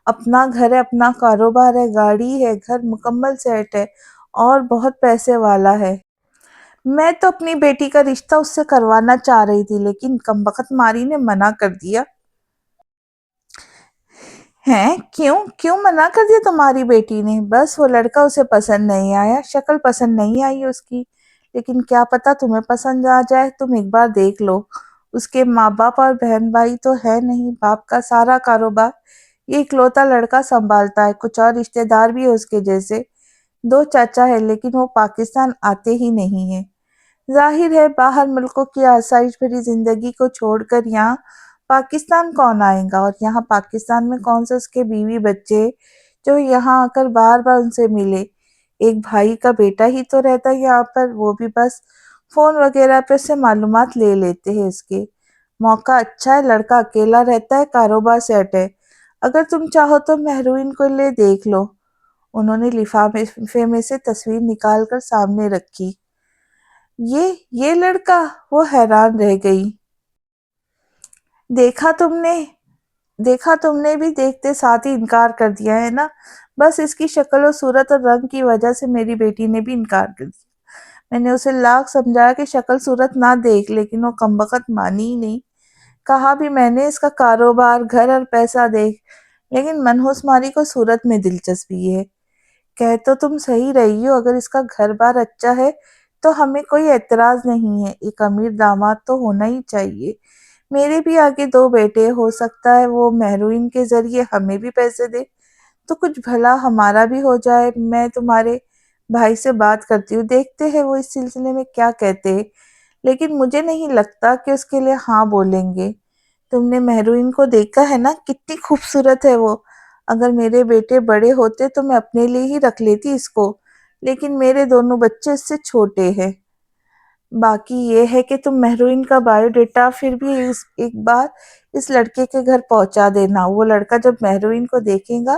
اپنا گھر ہے، اپنا کاروبار ہے، گاڑی ہے، گھر مکمل سیٹ ہے، اور بہت پیسے والا ہے۔ میں تو اپنی بیٹی کا رشتہ اس سے کروانا چاہ رہی تھی لیکن کمبخت ماری نے منع کر دیا۔ ہیں؟ کیوں منع کر دیا تمہاری بیٹی نے؟ بس وہ لڑکا اسے پسند نہیں آیا، شکل پسند نہیں آئی اس کی، لیکن کیا پتا تمہیں پسند آ جائے، تم ایک بار دیکھ لو۔ اس کے ماں باپ اور بہن بھائی تو ہے نہیں، باپ کا سارا کاروبار یہ اکلوتا لڑکا سنبھالتا ہے، کچھ اور رشتہ دار بھی ہے اس کے جیسے، 2 چاچا ہے، لیکن وہ پاکستان آتے ہی نہیں ہیں۔ ظاہر ہے باہر ملکوں کی آسائش بھری زندگی کو چھوڑ کر یہاں پاکستان کون آئے گا، اور یہاں پاکستان میں کون سے اس کے بیوی بچے، جو یہاں آ کر بار بار ان سے ملے۔ ایک بھائی کا بیٹا ہی تو رہتا ہے یہاں پر، وہ بھی بس فون وغیرہ پہ سے معلومات لے لیتے ہیں اس کے۔ موقع اچھا ہے، لڑکا اکیلا رہتا ہے، کاروبار سیٹ ہے، اگر تم چاہو تو مہروین کو لے دیکھ لو۔ انہوں نے لفافے میں سے تصویر نکال کر سامنے رکھی۔ یہ لڑکا؟ وہ حیران رہ گئی۔ دیکھا تم نے بھی دیکھتے ساتھ ہی انکار کر دیا ہے نا؟ بس اس کی شکل و صورت اور رنگ کی وجہ سے میری بیٹی نے بھی انکار کر دیا۔ میں نے اسے لاکھ سمجھایا کہ شکل صورت نہ دیکھ، لیکن وہ کمبخت مانی ہی نہیں۔ کہا بھی میں نے اس کا کاروبار، گھر اور پیسہ دیکھ، لیکن منحوس ماری کو صورت میں دلچسپی ہے۔ کہہ تو تم صحیح رہی ہو، اگر اس کا گھر بار اچھا ہے تو ہمیں کوئی اعتراض نہیں ہے، ایک امیر داماد تو ہونا ہی چاہیے۔ میرے بھی آگے 2 بیٹے، ہو سکتا ہے وہ مہروین کے ذریعے ہمیں بھی پیسے دے تو کچھ بھلا ہمارا بھی ہو جائے۔ میں تمہارے بھائی سے بات کرتی ہوں، دیکھتے ہیں وہ اس سلسلے میں کیا کہتے ہیں، لیکن مجھے نہیں لگتا کہ اس کے لیے ہاں بولیں گے۔ تم نے مہروین کو دیکھا ہے نا، کتنی خوبصورت ہے وہ۔ اگر میرے بیٹے بڑے ہوتے تو میں اپنے لیے ہی رکھ لیتی اس کو، لیکن میرے دونوں بچے اس سے چھوٹے ہیں۔ باقی یہ ہے کہ تم مہروین کا بائیو ڈیٹا پھر بھی ایک بار اس لڑکے کے گھر پہنچا دینا۔ وہ لڑکا جب مہروین کو دیکھے گا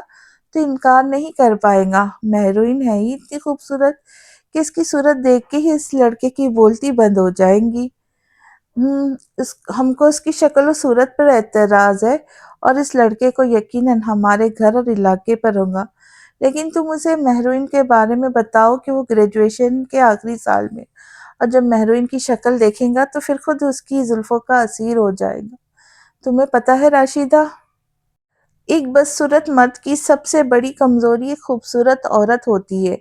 تو انکار نہیں کر پائے گا۔ مہروین ہے ہی اتنی خوبصورت کہ اس کی صورت دیکھ کے ہی اس لڑکے کی بولتی بند ہو جائیں گی۔ ہم کو اس کی شکل و صورت پر اعتراض ہے، اور اس لڑکے کو یقیناً ہمارے گھر اور علاقے پر ہوگا، لیکن تم اسے مہروین کے بارے میں بتاؤ کہ وہ گریجویشن کے آخری سال میں، اور جب مہروین کی شکل دیکھے گا تو پھر خود اس کی زلفوں کا اسیر ہو جائے گا۔ تمہیں پتہ ہے راشدہ، ایک بدصورت مرد کی سب سے بڑی کمزوری ایک خوبصورت عورت ہوتی ہے،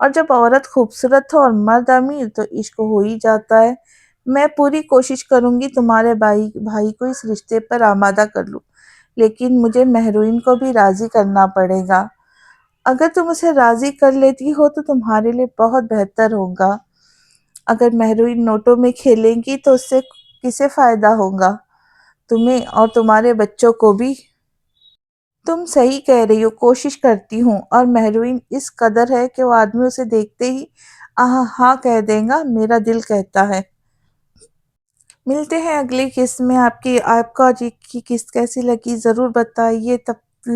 اور جب عورت خوبصورت ہو اور مرد امیر تو عشق ہو ہی جاتا ہے۔ میں پوری کوشش کروں گی تمہارے بھائی کو اس رشتے پر آمادہ کر لوں، لیکن مجھے مہروین کو بھی راضی کرنا پڑے گا۔ اگر تم اسے راضی کر لیتی ہو تو تمہارے لیے بہت بہتر ہوگا۔ اگر مہروین نوٹوں میں کھیلے گی تو اس سے کسے فائدہ ہوگا؟ تمہیں اور تمہارے بچوں کو بھی۔ تم صحیح کہہ رہی ہو، کوشش کرتی ہوں، اور مہروین اس قدر ہے کہ وہ آدمی اسے دیکھتے ہی ہاں کہہ دے گا، میرا دل کہتا ہے۔ ملتے ہیں اگلی قسط میں۔ آپ کو آج کی قسط کیسی لگی ضرور بتائیے۔ تب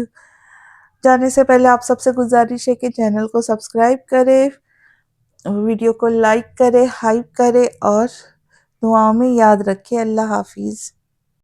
جانے سے پہلے آپ سب سے گزارش ہے کہ چینل کو سبسکرائب کریں، ویڈیو کو لائک کریں، ہائپ کریں، اور دعاؤں میں یاد رکھیں۔ اللہ حافظ۔